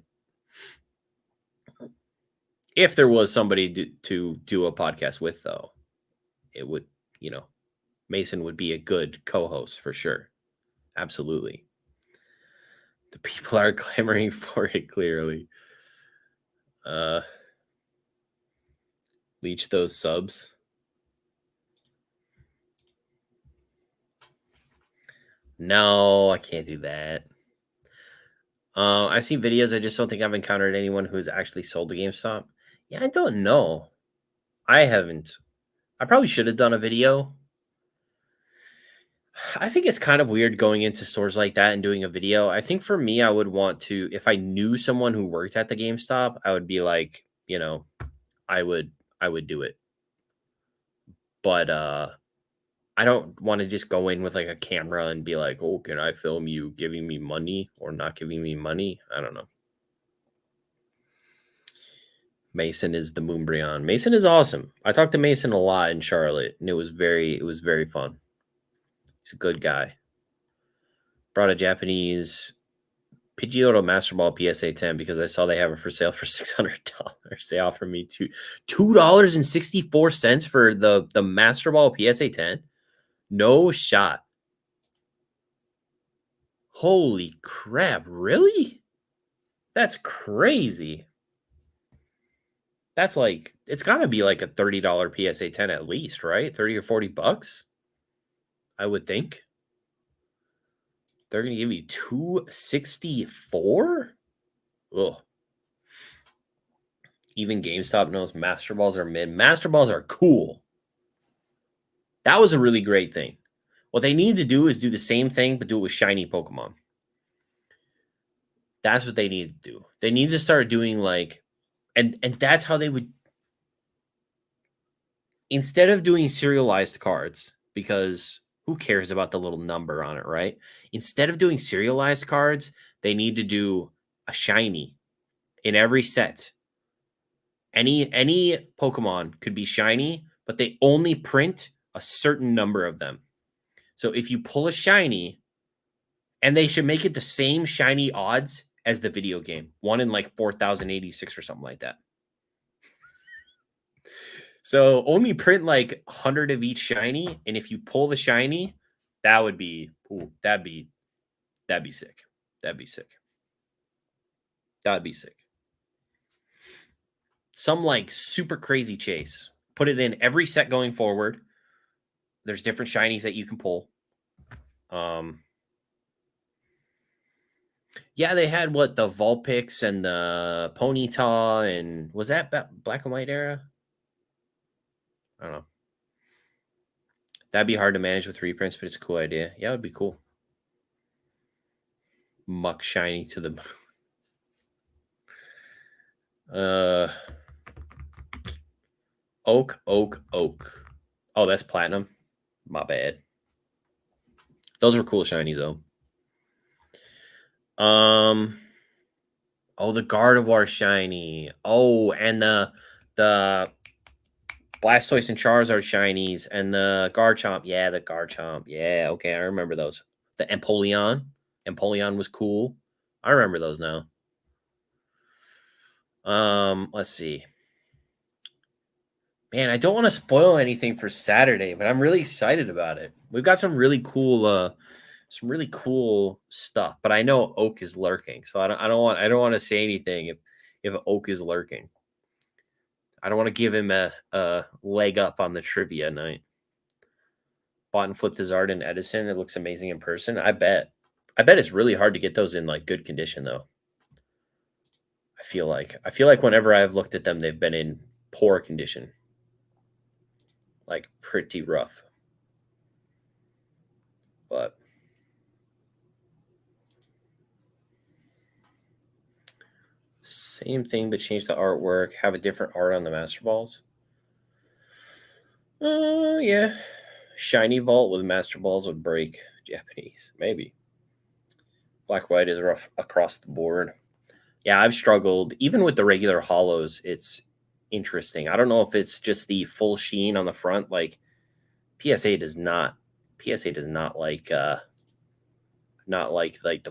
Speaker 1: If there was somebody to do a podcast with, though, it would, Mason would be a good co-host for sure. Absolutely. The people are clamoring for it clearly. Leech those subs. No, I can't do that. I've seen videos. I just don't think I've encountered anyone who's actually sold a GameStop. Yeah, I don't know. I haven't. I probably should have done a video. I think it's kind of weird going into stores like that and doing a video. I think for me, I would want to, if I knew someone who worked at the GameStop, I would be like, I would do it. But I don't want to just go in with like a camera and be like, oh, can I film you giving me money or not giving me money? I don't know. Mason is the Moonbrion. Mason is awesome. I talked to Mason a lot in Charlotte, and it was very fun. He's a good guy. Brought a Japanese Pidgeotto Master Ball PSA 10 because I saw they have it for sale for $600. They offered me $2.64 for the Master Ball PSA 10. No shot. Holy crap! Really? That's crazy. That's like, it's got to be like a $30 PSA 10 at least, right? 30 or 40 bucks, I would think. They're going to give you 264? Ugh. Even GameStop knows Master Balls are mid. Master Balls are cool. That was a really great thing. What they need to do is do the same thing, but do it with shiny Pokemon. That's what they need to do. They need to start doing like, and that's how they would, instead of doing serialized cards, because who cares about the little number on it, right? Instead of doing serialized cards, they need to do a shiny in every set. Any Pokemon could be shiny, but they only print a certain number of them. So if you pull a shiny, and they should make it the same shiny odds as the video game, 1 in like 4,086 or something like that. So only print like 100 of each shiny, and if you pull the shiny, that would be that'd be sick. That'd be sick. That'd be sick. Some like super crazy chase. Put it in every set going forward. There's different shinies that you can pull. Yeah, they had what, the Vulpix and the Ponyta, and was that Black and White era? I don't know. That'd be hard to manage with reprints, but it's a cool idea. Yeah, it would be cool. Muck shiny to the Oak. Oh, that's platinum. My bad. Those are cool shinies though. Oh, the Gardevoir shiny. Oh, and the Blastoise and Charizard shinies, and the Garchomp. Yeah, the Garchomp. Yeah, okay, I remember those. The Empoleon. Empoleon was cool. I remember those now. Let's see. Man, I don't want to spoil anything for Saturday, but I'm really excited about it. We've got some really cool stuff. But I know Oak is lurking, so I don't want to say anything if Oak is lurking. I don't want to give him a leg up on the trivia night. Bought and flipped his art in Edison. It looks amazing in person. I bet. I bet it's really hard to get those in like good condition though. I feel like whenever I've looked at them, they've been in poor condition, like pretty rough. But same thing, but change the artwork. Have a different art on the master balls. Yeah. Shiny vault with master balls would break Japanese, maybe. Black white is rough across the board. Yeah, I've struggled even with the regular hollows. It's interesting. I don't know if it's just the full sheen on the front. Like PSA does not. PSA does not like the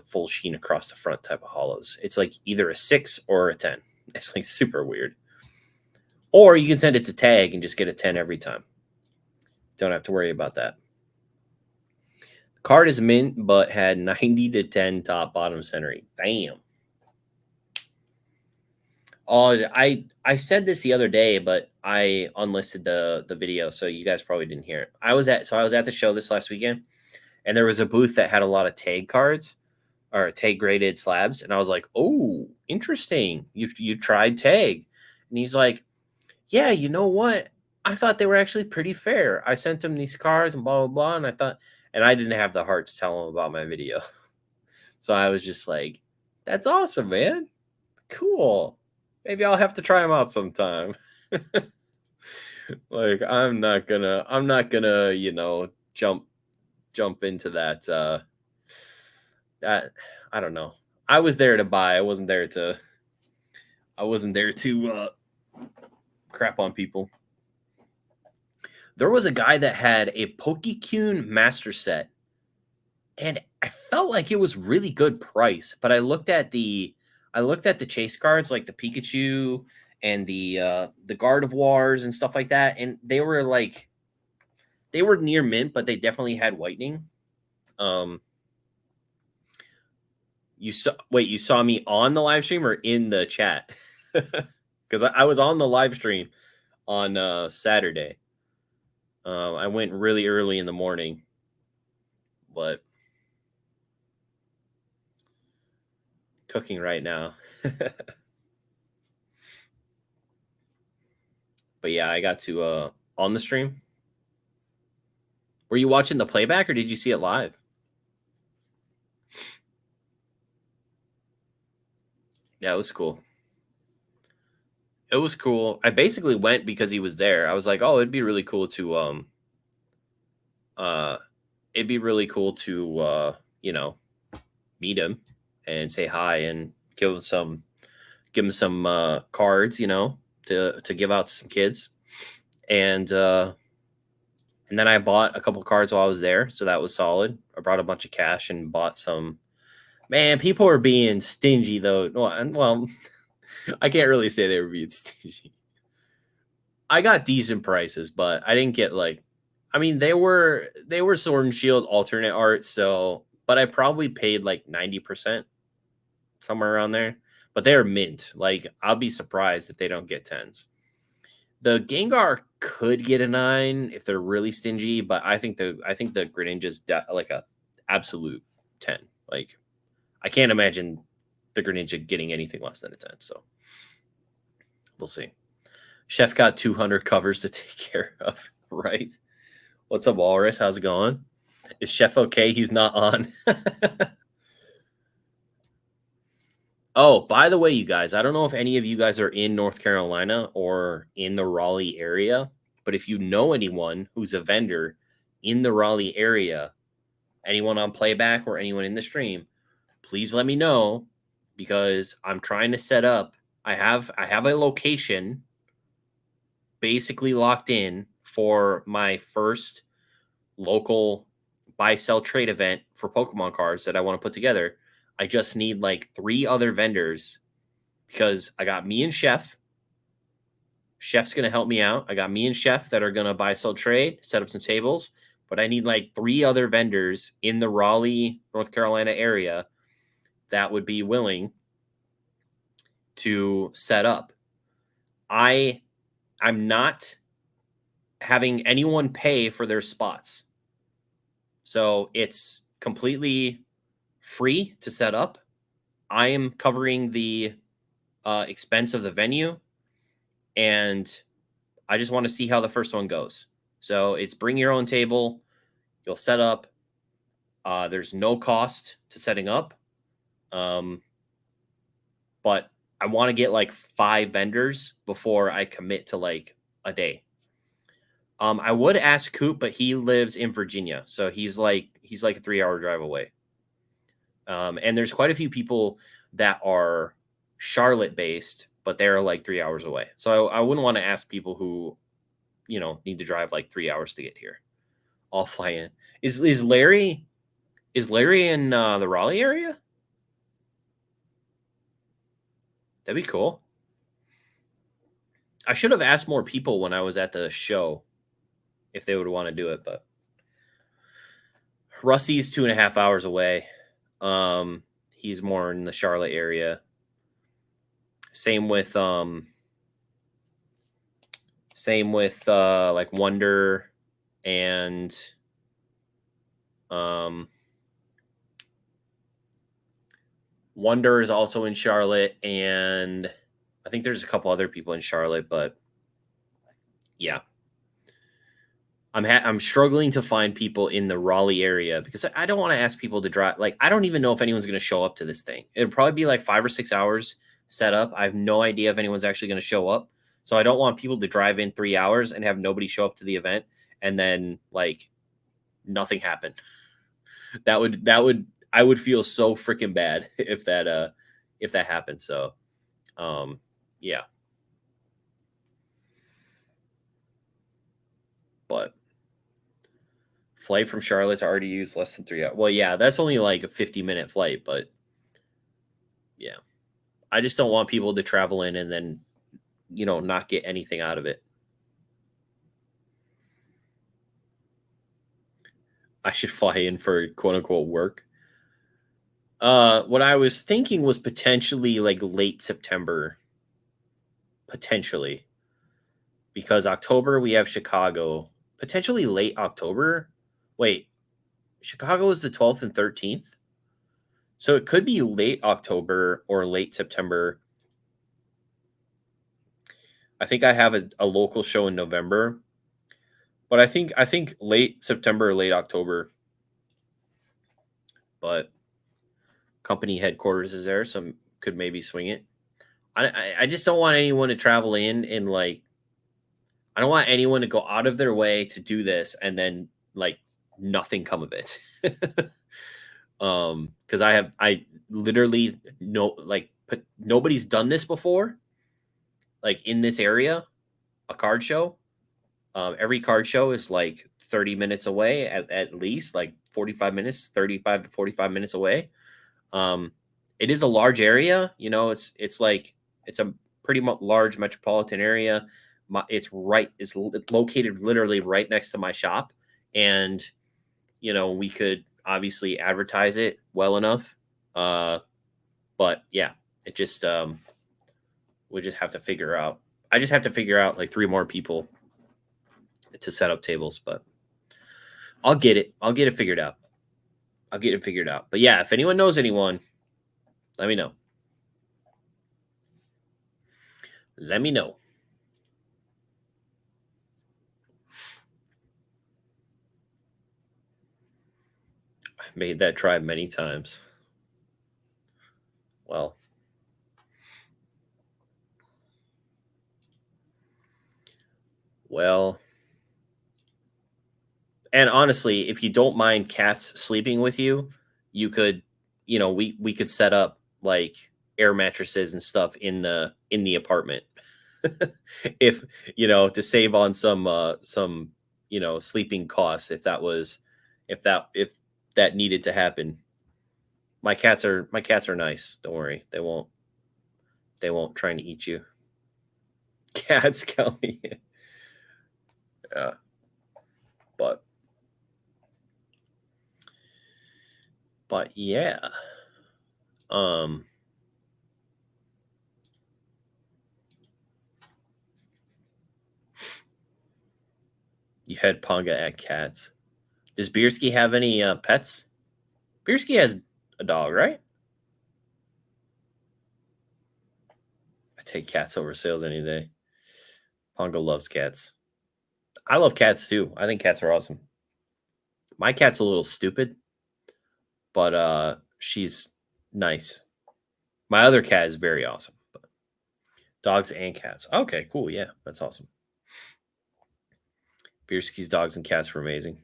Speaker 1: full sheen across the front type of hollows. It's like either a 6 or a 10. It's like super weird. Or you can send it to tag and just get a 10 every time. Don't have to worry about that. The card is mint, but had 90 to 10 top bottom centering. Damn. Oh, I said this the other day, but I unlisted the video, so you guys probably didn't hear it. I was at the show this last weekend, and there was a booth that had a lot of tag cards or tag graded slabs, and I was like, "Oh, interesting. You tried tag?" And he's like, "Yeah, you know what? I thought they were actually pretty fair. I sent him these cards and blah blah blah, and I didn't have the heart to tell him about my video, so I was just like, "That's awesome, man. Cool. Maybe I'll have to try them out sometime." Like I'm not gonna, jump into that I don't know. I was there to buy. I wasn't there to crap on people. There was a guy that had a Pokekune master set, and I felt like it was really good price, but I looked at the chase cards like the Pikachu and the Gardevoirs and stuff like that, and they were near mint, but they definitely had whitening. Um, you saw me on the live stream or in the chat? Because I was on the live stream on Saturday. I went really early in the morning, but cooking right now. But yeah, I got to on the stream. Were you watching the playback or did you see it live? Yeah, it was cool. It was cool. I basically went because he was there. I was like, "Oh, it'd be really cool to meet him and say hi and give him some cards, to give out to some kids." And then I bought a couple cards while I was there, so that was solid. I brought a bunch of cash and bought some. Man, people are being stingy though. Well, I can't really say they were being stingy. I got decent prices, but I didn't get like. I mean, they were Sword and Shield alternate art, so but I probably paid like 90%, somewhere around there. But they're mint. Like I'll be surprised if they don't get 10s. The Gengar could get a 9 if they're really stingy, but I think the Greninja's like a absolute 10. Like I can't imagine the Greninja getting anything less than a 10. So we'll see. Chef got 200 covers to take care of, right? What's up, Walrus? How's it going? Is Chef okay? He's not on. Oh, by the way, you guys, I don't know if any of you guys are in North Carolina or in the Raleigh area, but if you know anyone who's a vendor in the Raleigh area, anyone on playback or anyone in the stream, please let me know because I'm trying to set up. I have a location basically locked in for my first local buy sell trade event for Pokemon cards that I want to put together. I just need like 3 other vendors because I got me and Chef Chef's going to help me out. I got me and Chef that are going to buy, sell, trade, set up some tables. But I need like 3 other vendors in the Raleigh, North Carolina area that would be willing to set up. I'm not having anyone pay for their spots. So it's completely free to set up. I am covering the expense of the venue, and I just want to see how the first one goes. So it's bring your own table. You'll set up. There's no cost to setting up. But I want to get like 5 vendors before I commit to like a day. I would ask Coop, but he lives in Virginia, so he's like a 3-hour drive away. And there's quite a few people that are Charlotte based, but they're like 3 hours away. So I wouldn't want to ask people who, need to drive like 3 hours to get here. I'll fly in. Is Larry in the Raleigh area? That'd be cool. I should have asked more people when I was at the show if they would want to do it, but Rusty's 2.5 hours away. He's more in the Charlotte area. Same with like Wonder and Wonder is also in Charlotte, and I think there's a couple other people in Charlotte, but yeah. I'm struggling to find people in the Raleigh area because I don't want to ask people to drive. Like, I don't even know if anyone's going to show up to this thing. It'd probably be like 5 or 6 hours set up. I have no idea if anyone's actually going to show up. So I don't want people to drive in 3 hours and have nobody show up to the event and then like nothing happened. I would feel so freaking bad if that happened. So, yeah. But flight from Charlotte to already use less than 3 hours. Well, yeah, that's only like a 50-minute flight, but yeah. I just don't want people to travel in and then, not get anything out of it. I should fly in for quote unquote work. What I was thinking was potentially like late September. Potentially. Because October we have Chicago. Potentially late October. Wait, Chicago is the 12th and 13th. So it could be late October or late September. I think I have a local show in November. But I think late September or late October. But company headquarters is there, so could maybe swing it. I just don't want anyone to travel in and like I don't want anyone to go out of their way to do this and then like nothing come of it. Because I literally know like nobody's done this before, like in this area, a card show. Every card show is like 30 minutes away at least, like 45 minutes, 35 to 45 minutes away. It is a large area, it's like it's a pretty large metropolitan area. It's located literally right next to my shop, and we could obviously advertise it well enough. But yeah, it just we just have to figure out. I just have to figure out like 3 more people to set up tables, but I'll get it figured out. But yeah, if anyone knows anyone, let me know. I made that try many times. Well, and honestly, if you don't mind cats sleeping with you, you could, we could set up like air mattresses and stuff in the apartment. If, to save on some, sleeping costs if that needed to happen. My cats are nice. Don't worry. They won't try to eat you. Cats, Kelly. Yeah. But yeah. Um you had Ponga at cats. Does Bierski have any pets? Bierski has a dog, right? I take cats over sales any day. Ponga loves cats. I love cats too. I think cats are awesome. My cat's a little stupid, but she's nice. My other cat is very awesome. But dogs and cats. Okay, cool. Yeah, that's awesome. Bierski's dogs and cats were amazing.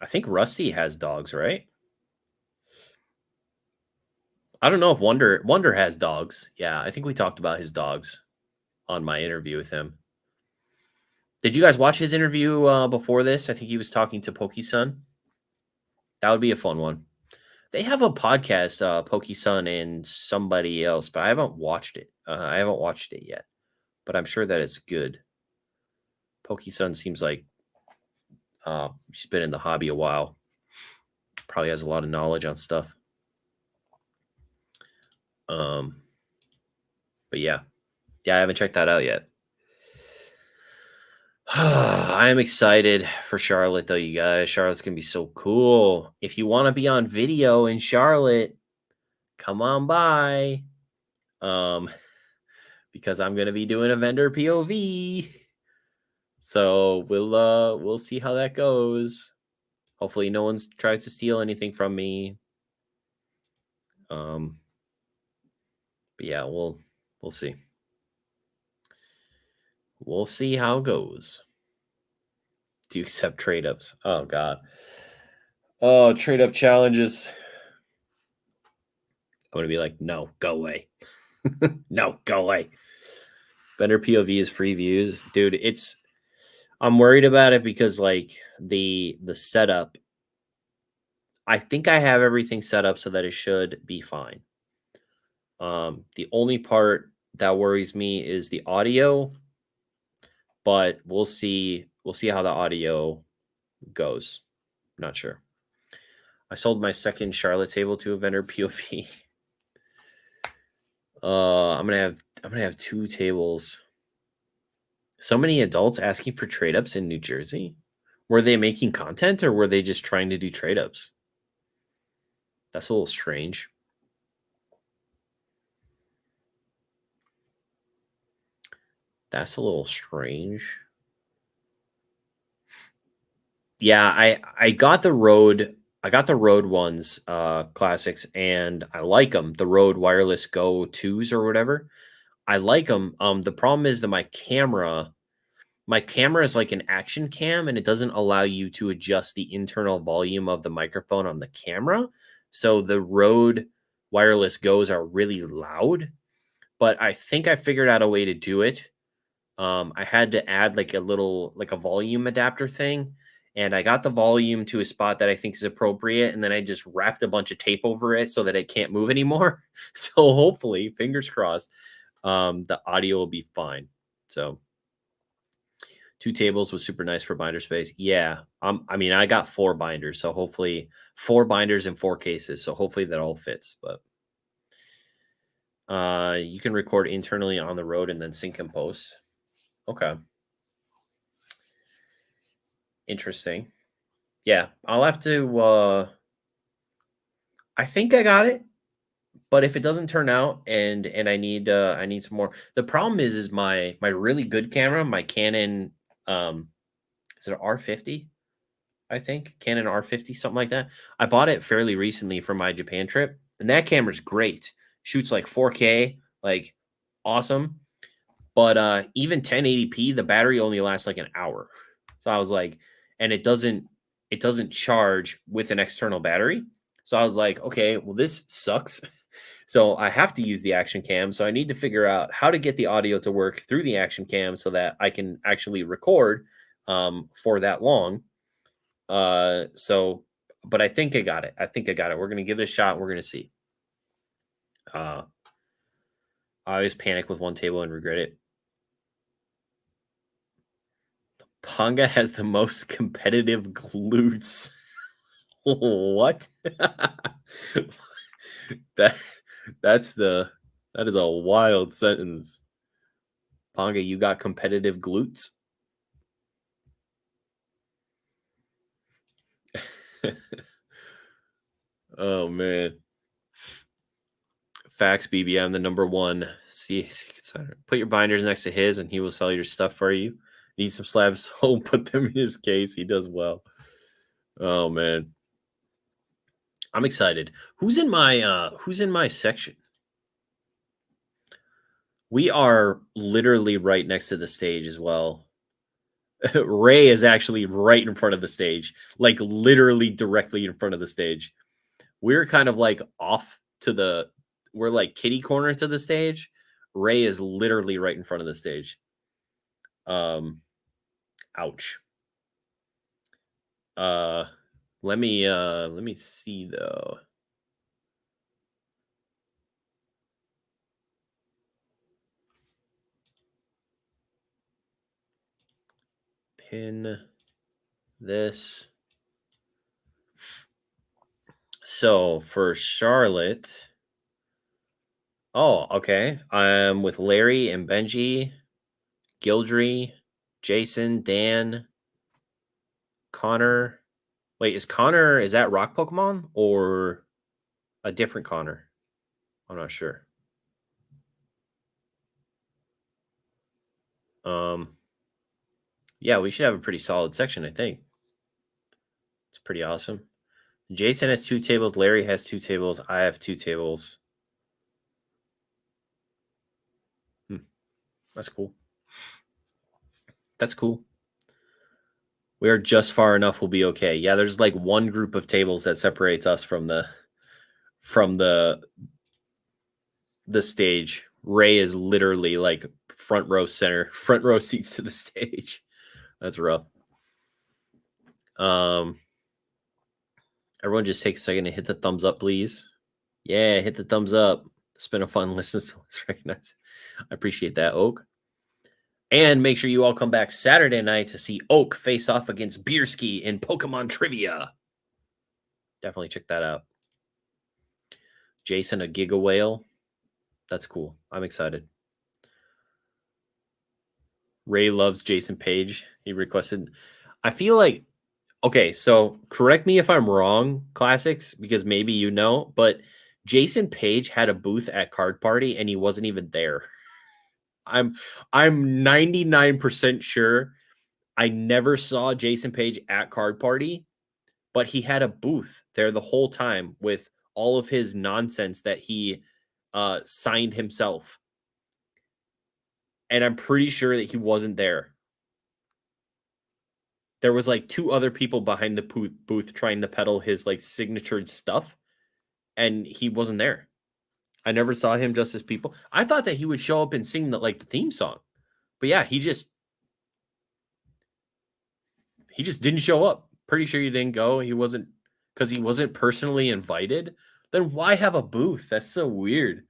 Speaker 1: I think Rusty has dogs, right? I don't know if Wonder has dogs. Yeah, I think we talked about his dogs on my interview with him. Did you guys watch his interview before this? I think he was talking to PokeSun. That would be a fun one. They have a podcast, PokeSun and somebody else, but I haven't watched it. I haven't watched it yet, but I'm sure that it's good. PokeSun seems like she's been in the hobby a while. Probably has a lot of knowledge on stuff. But yeah, I haven't checked that out yet. I am excited for Charlotte, though, you guys. Charlotte's gonna be so cool. If you want to be on video in Charlotte, come on by. Because I'm gonna be doing a vendor POV. So we'll see how that goes. Hopefully no one tries to steal anything from me. But yeah, we'll see. We'll see how it goes. Do you accept trade ups? Oh god. Oh, trade up challenges. I'm gonna be like, no, go away. No, go away. Vendor POV is free views. Dude, I'm worried about it because like the setup, I think I have everything set up so that it should be fine. The only part that worries me is the audio, but we'll see how the audio goes. Not sure. I sold my second Charlotte table to a vendor POV. I'm gonna have 2 tables. So many adults asking for trade ups in New Jersey. Were they making content or were they just trying to do trade ups? That's a little strange. That's a little strange. Yeah, I got the Rode ones, classics, and I like them. The Rode Wireless Go 2s or whatever. I like them. The problem is that my camera is like an action cam and it doesn't allow you to adjust the internal volume of the microphone on the camera. So the Rode Wireless Goes are really loud, but I think I figured out a way to do it. I had to add like a volume adapter thing, and I got the volume to a spot that I think is appropriate, and then I just wrapped a bunch of tape over it so that it can't move anymore. So hopefully, fingers crossed, the audio will be fine. So 2 tables was super nice for binder space. Yeah, I mean, I got 4 binders, so hopefully 4 binders and 4 cases. So hopefully that all fits. But you can record internally on the road and then sync and post. Okay. Interesting. Yeah, I'll have to I think I got it, but if it doesn't turn out and I need some more. The problem is my really good camera, my Canon is it R50? I think Canon R50, something like that. I bought it fairly recently for my Japan trip, and that camera's great. Shoots like 4K, like awesome. But even 1080p, the battery only lasts like an hour. So I was like, and it doesn't charge with an external battery. So I was like, okay, well this sucks. So I have to use the action cam. So I need to figure out how to get the audio to work through the action cam so that I can actually record for that long. So, but I think I got it. We're gonna give it a shot. We're gonna see. Uh, I always panic with one table and regret it. Ponga has the most competitive glutes. What? that that's the that is a wild sentence. Ponga, you got competitive glutes? Oh man. Facts, BB. I'm the number one. See, put your binders next to his, and he will sell your stuff for you. Need some slabs? Oh, put them in his case. He does well. Oh man, I'm excited. Who's in my section? We are literally right next to the stage as well. Ray is actually right in front of the stage, like literally directly in front of the stage. We're kind of like off to the, we're like kitty corner to the stage. Ray is literally right in front of the stage. Ouch. Let me see though. Pin this. So for Charlotte, oh, okay. I'm with Larry and Benji, Gildry, Jason, Dan, Connor. Wait, is that Rock Pokemon or a different Connor? I'm not sure. Yeah, we should have a pretty solid section, I think. It's pretty awesome. Jason has 2 tables, Larry has 2 tables, I have 2 tables. That's cool. That's cool. We are just far enough. We'll be okay. Yeah, there's like one group of tables that separates us from the stage. Ray is literally like front row seats to the stage. That's rough. Everyone just take a second to hit the thumbs up, please. Yeah, hit the thumbs up. It's been a fun listen, so let's recognize. I appreciate that, Oak. And make sure you all come back Saturday night to see Oak face off against Bierski in Pokemon Trivia. Definitely check that out. Jason, a Giga Whale. That's cool. I'm excited. Ray loves Jason Page. He requested. I feel like, okay, so correct me if I'm wrong, Classics, because maybe you know, but Jason Page had a booth at Card Party and he wasn't even there. I'm 99% sure I never saw Jason Page at Card Party, but he had a booth there the whole time with all of his nonsense that he signed himself. And I'm pretty sure that he wasn't there. There was like 2 other people behind the booth trying to peddle his like signatured stuff, and he wasn't there. I never saw him just as people. I thought that he would show up and sing the theme song, but yeah, he just didn't show up. Pretty sure he didn't go. He wasn't, because he wasn't personally invited. Then why have a booth? That's so weird.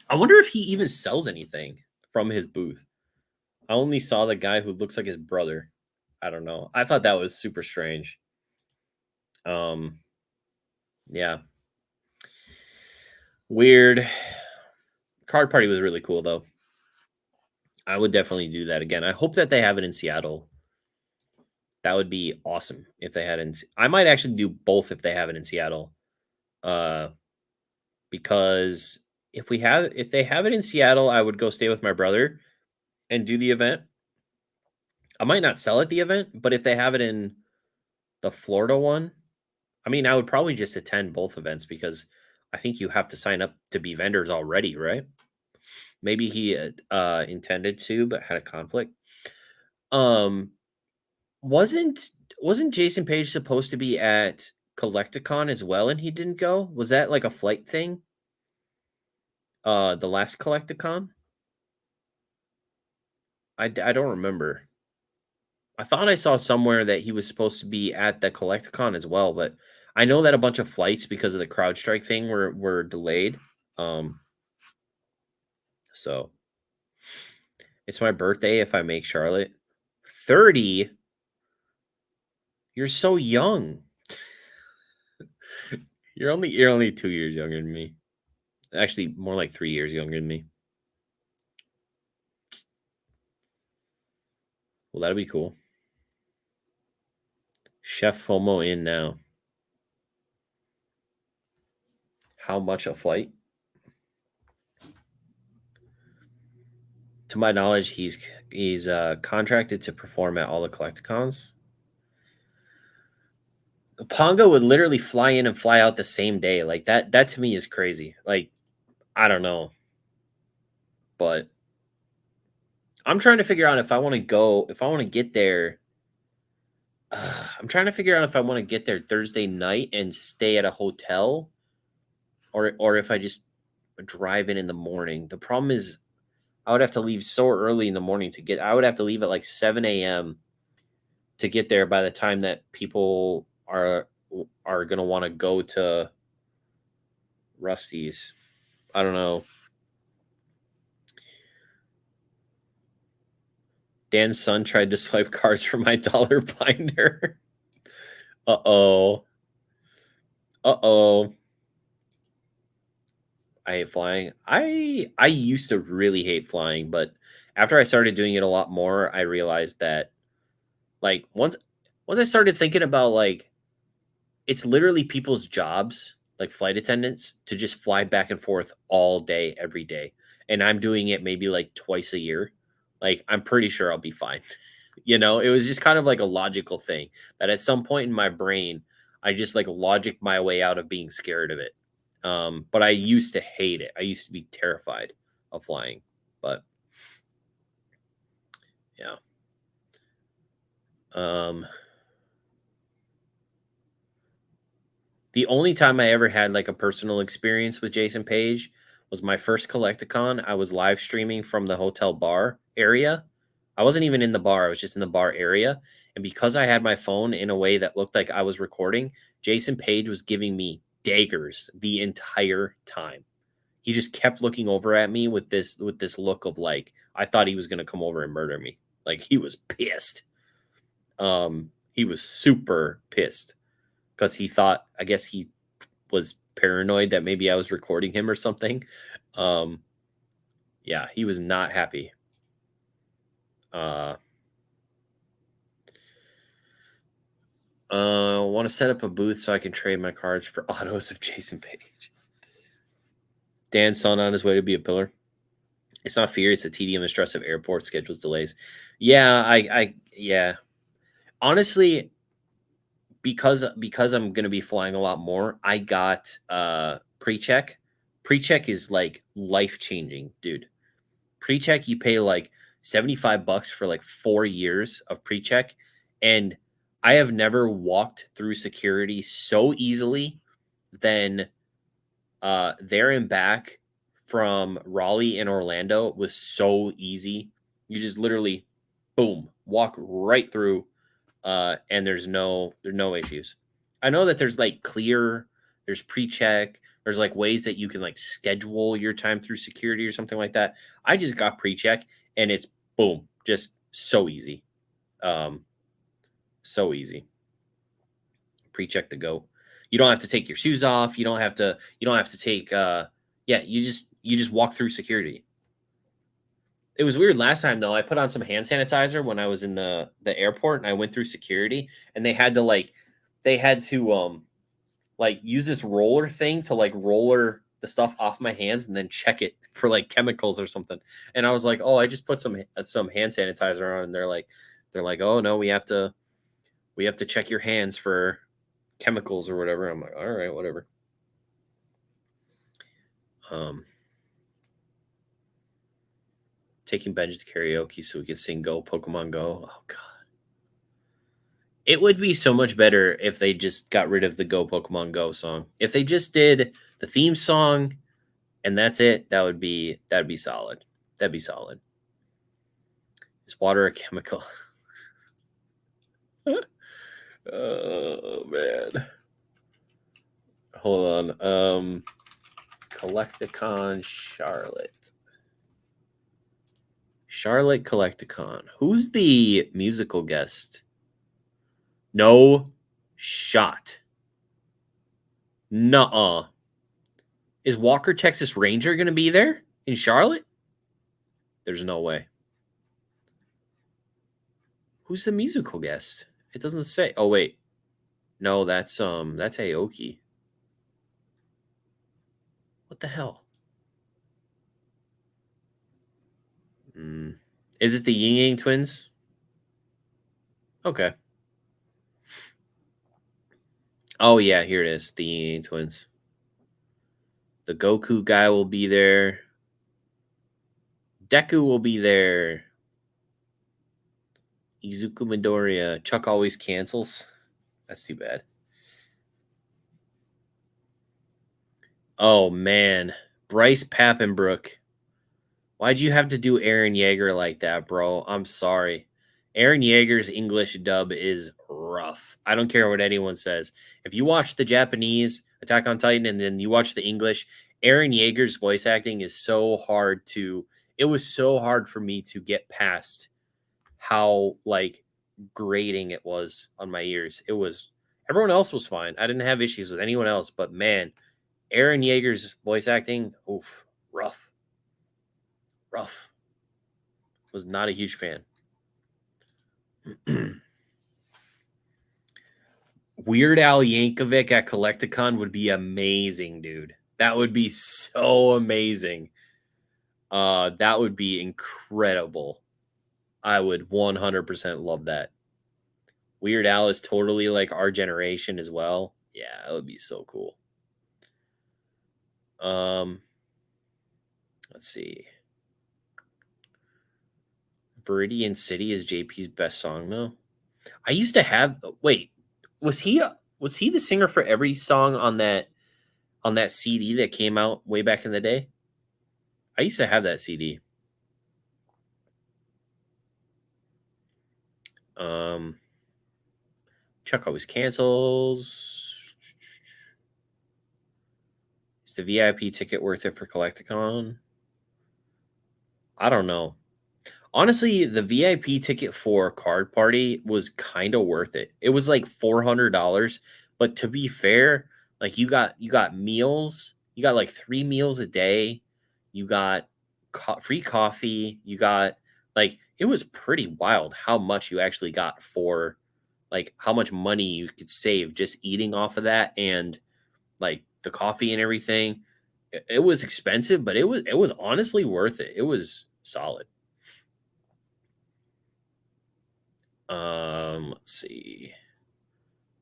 Speaker 1: I wonder if he even sells anything from his booth. I only saw the guy who looks like his brother. I don't know. I thought that was super strange. Yeah. Weird. Card Party was really cool though. I would definitely do that again. I hope that they have it in Seattle. That would be awesome if they had it. I might actually do both if they have it in Seattle. Because if they have it in Seattle, I would go stay with my brother and do the event. I might not sell at the event, but if they have it in the Florida one, I mean, I would probably just attend both events because I think you have to sign up to be vendors already, right? Maybe he intended to, but had a conflict. Wasn't Jason Page supposed to be at Collecticon as well, and he didn't go? Was that like a flight thing? The last Collecticon? I don't remember. I thought I saw somewhere that he was supposed to be at the Collecticon as well, but I know that a bunch of flights because of the CrowdStrike thing were delayed. So it's my birthday if I make Charlotte. 30? You're so young. You're only 2 years younger than me. Actually, more like 3 years younger than me. Well, that'll be cool. Chef FOMO in now. How much a flight? To my knowledge, he's contracted to perform at all the collecticons. Pongo would literally fly in and fly out the same day. Like that to me is crazy. Like, I don't know. But I'm trying to figure out if I want to go, if I want to get there. I'm trying to figure out if I want to get there Thursday night and stay at a hotel, or if I just drive in the morning. The problem is I would have to leave so early in the morning to get. I would have to leave at like 7 a.m. to get there by the time that people are gonna want to go to Rusty's. I don't know. Dan's son tried to swipe cards for my dollar binder. Uh-oh. Uh-oh. I hate flying. I used to really hate flying, but after I started doing it a lot more, I realized that like once I started thinking about like it's literally people's jobs, like flight attendants, to just fly back and forth all day, every day. And I'm doing it maybe like twice a year. Like I'm pretty sure I'll be fine. It was just kind of like a logical thing that at some point in my brain, I just like logic my way out of being scared of it. But I used to hate it. I used to be terrified of flying. But yeah. Um, the only time I ever had like a personal experience with Jason Page was my first Collecticon. I was live streaming from the hotel bar area. I wasn't even in the bar, I was just in the bar area. And because I had my phone in a way that looked like I was recording, Jason Page was giving me daggers the entire time. He just kept looking over at me with this look of like I thought he was going to come over and murder me. Like he was pissed. He was super pissed because he thought, I guess he was paranoid that maybe I was recording him or something. Um, yeah, he was not happy. Want to set up a booth so I can trade my cards for autos of Jason Page. Dan's son on his way to be a pillar. It's not fear; it's the tedium and stress of airport schedules delays. Yeah, yeah. Honestly, because I'm gonna be flying a lot more, I got pre-check. Pre-check is like life changing, dude. Pre-check, you pay like $75 for like 4 years of pre-check, and I have never walked through security so easily than there and back from Raleigh and Orlando was so easy. You just literally boom, walk right through and there's no issues. I know that there's like there's pre-check, there's like ways that you can like schedule your time through security or something like that. I just got pre-check and it's boom, just so easy. Um, so easy. Pre-check the go. You don't have to take your shoes off. You don't have to take yeah, you just walk through security. It was weird last time though. I put on some hand sanitizer when I was in the airport and I went through security and they had to like use this roller thing to like roller the stuff off my hands and then check it for like chemicals or something. And I was like, "Oh, I just put some hand sanitizer on." And they're like, "Oh, no, we have to check your hands for chemicals or whatever." I'm like, "All right, whatever." Um Taking Benji to karaoke so we could sing Go Pokemon Go. Oh god. It would be so much better if they just got rid of the Go Pokemon Go song. If they just did the theme song and that's it, that'd be solid. That'd be solid. Is water a chemical? Oh man. Hold on. Collecticon Charlotte. Charlotte Collecticon. Who's the musical guest? No shot. Nuh-uh. Is Walker Texas Ranger going to be there in Charlotte? There's no way. Who's the musical guest? It doesn't say. Oh wait. No, that's Aoki. What the hell? Is it the Yin Yang Twins? Okay. Oh yeah, here it is. The Yin Yang Twins. The Goku guy will be there. Deku will be there. Izuku Midoriya. Chuck always cancels. That's too bad. Oh man. Bryce Pappenbrook. Why'd you have to do Aaron Yeager like that, bro? I'm sorry. Aaron Yeager's English dub is rough. I don't care what anyone says. If you watch the Japanese Attack on Titan and then you watch the English, Aaron Yeager's voice acting is so hard to. It was so hard for me to get past how like grating it was on my ears. It was everyone else was fine. I didn't have issues with anyone else, but man, Aaron Yeager's voice acting, oof, rough. Was not a huge fan. Weird Al Yankovic at Collecticon would be amazing, dude. That would be so amazing. That would be incredible. I would 100% love that. Weird Al is totally like our generation as well. Yeah, that would be so cool. Let's see. Viridian City is JP's best song though. I used to have wait, was he the singer for every song on that CD that came out way back in the day? I used to have that CD. Chuck always cancels. Is the VIP ticket worth it for Collecticon? I don't know. Honestly, the VIP ticket for Card Party was kind of worth it. It was like $400, but to be fair, like you got meals, you got like 3 meals a day, you got free coffee, you got like it was pretty wild how much you actually got for like how much money you could save just eating off of that and like the coffee and everything. It was expensive, but it was honestly worth it. It was solid. Let's see.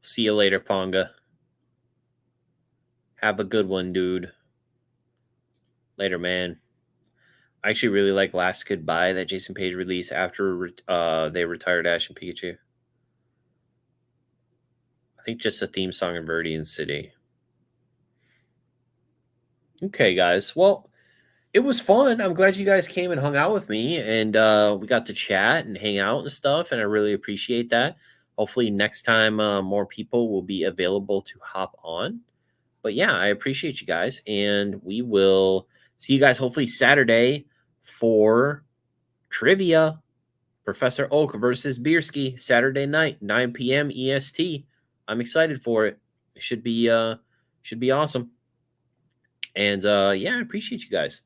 Speaker 1: See you later, Ponga. Have a good one, dude. Later, man. I actually really like Last Goodbye that Jason Page released after they retired Ash and Pikachu. I think just a theme song in Viridian City. Okay, guys. Well, it was fun. I'm glad you guys came and hung out with me, and we got to chat and hang out and stuff, and I really appreciate that. Hopefully next time more people will be available to hop on. But yeah, I appreciate you guys, and we will see you guys hopefully Saturday for trivia. Professor Oak versus Bierski, Saturday night, 9 p.m. EST. I'm excited for it. It should be awesome. And yeah, I appreciate you guys.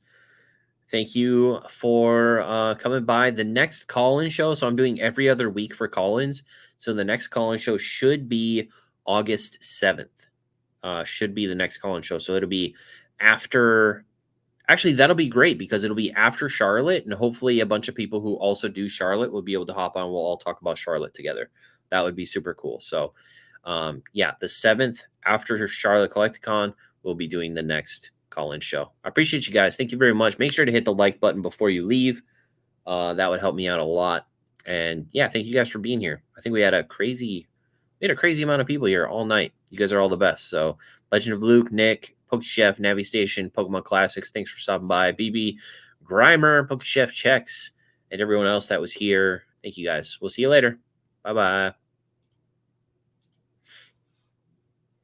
Speaker 1: Thank you for coming by. The next call-in show, so I'm doing every other week for call-ins. So the next call-in show should be August 7th. Should be the next call-in show. So it'll be after. Actually, that'll be great because it'll be after Charlotte, and hopefully a bunch of people who also do Charlotte will be able to hop on. We'll all talk about Charlotte together. That would be super cool. So, yeah, the 7th after Charlotte Collecticon, we'll be doing the next call-in show. I appreciate you guys. Thank you very much. Make sure to hit the like button before you leave. That would help me out a lot. And yeah, thank you guys for being here. I think we had a crazy amount of people here all night. You guys are all the best. So, Legend of Luke, Nick, PokeChef, Navi Station, Pokemon Classics, thanks for stopping by. BB, Grimer, PokeChef Checks, and everyone else that was here. Thank you guys. We'll see you later. Bye-bye.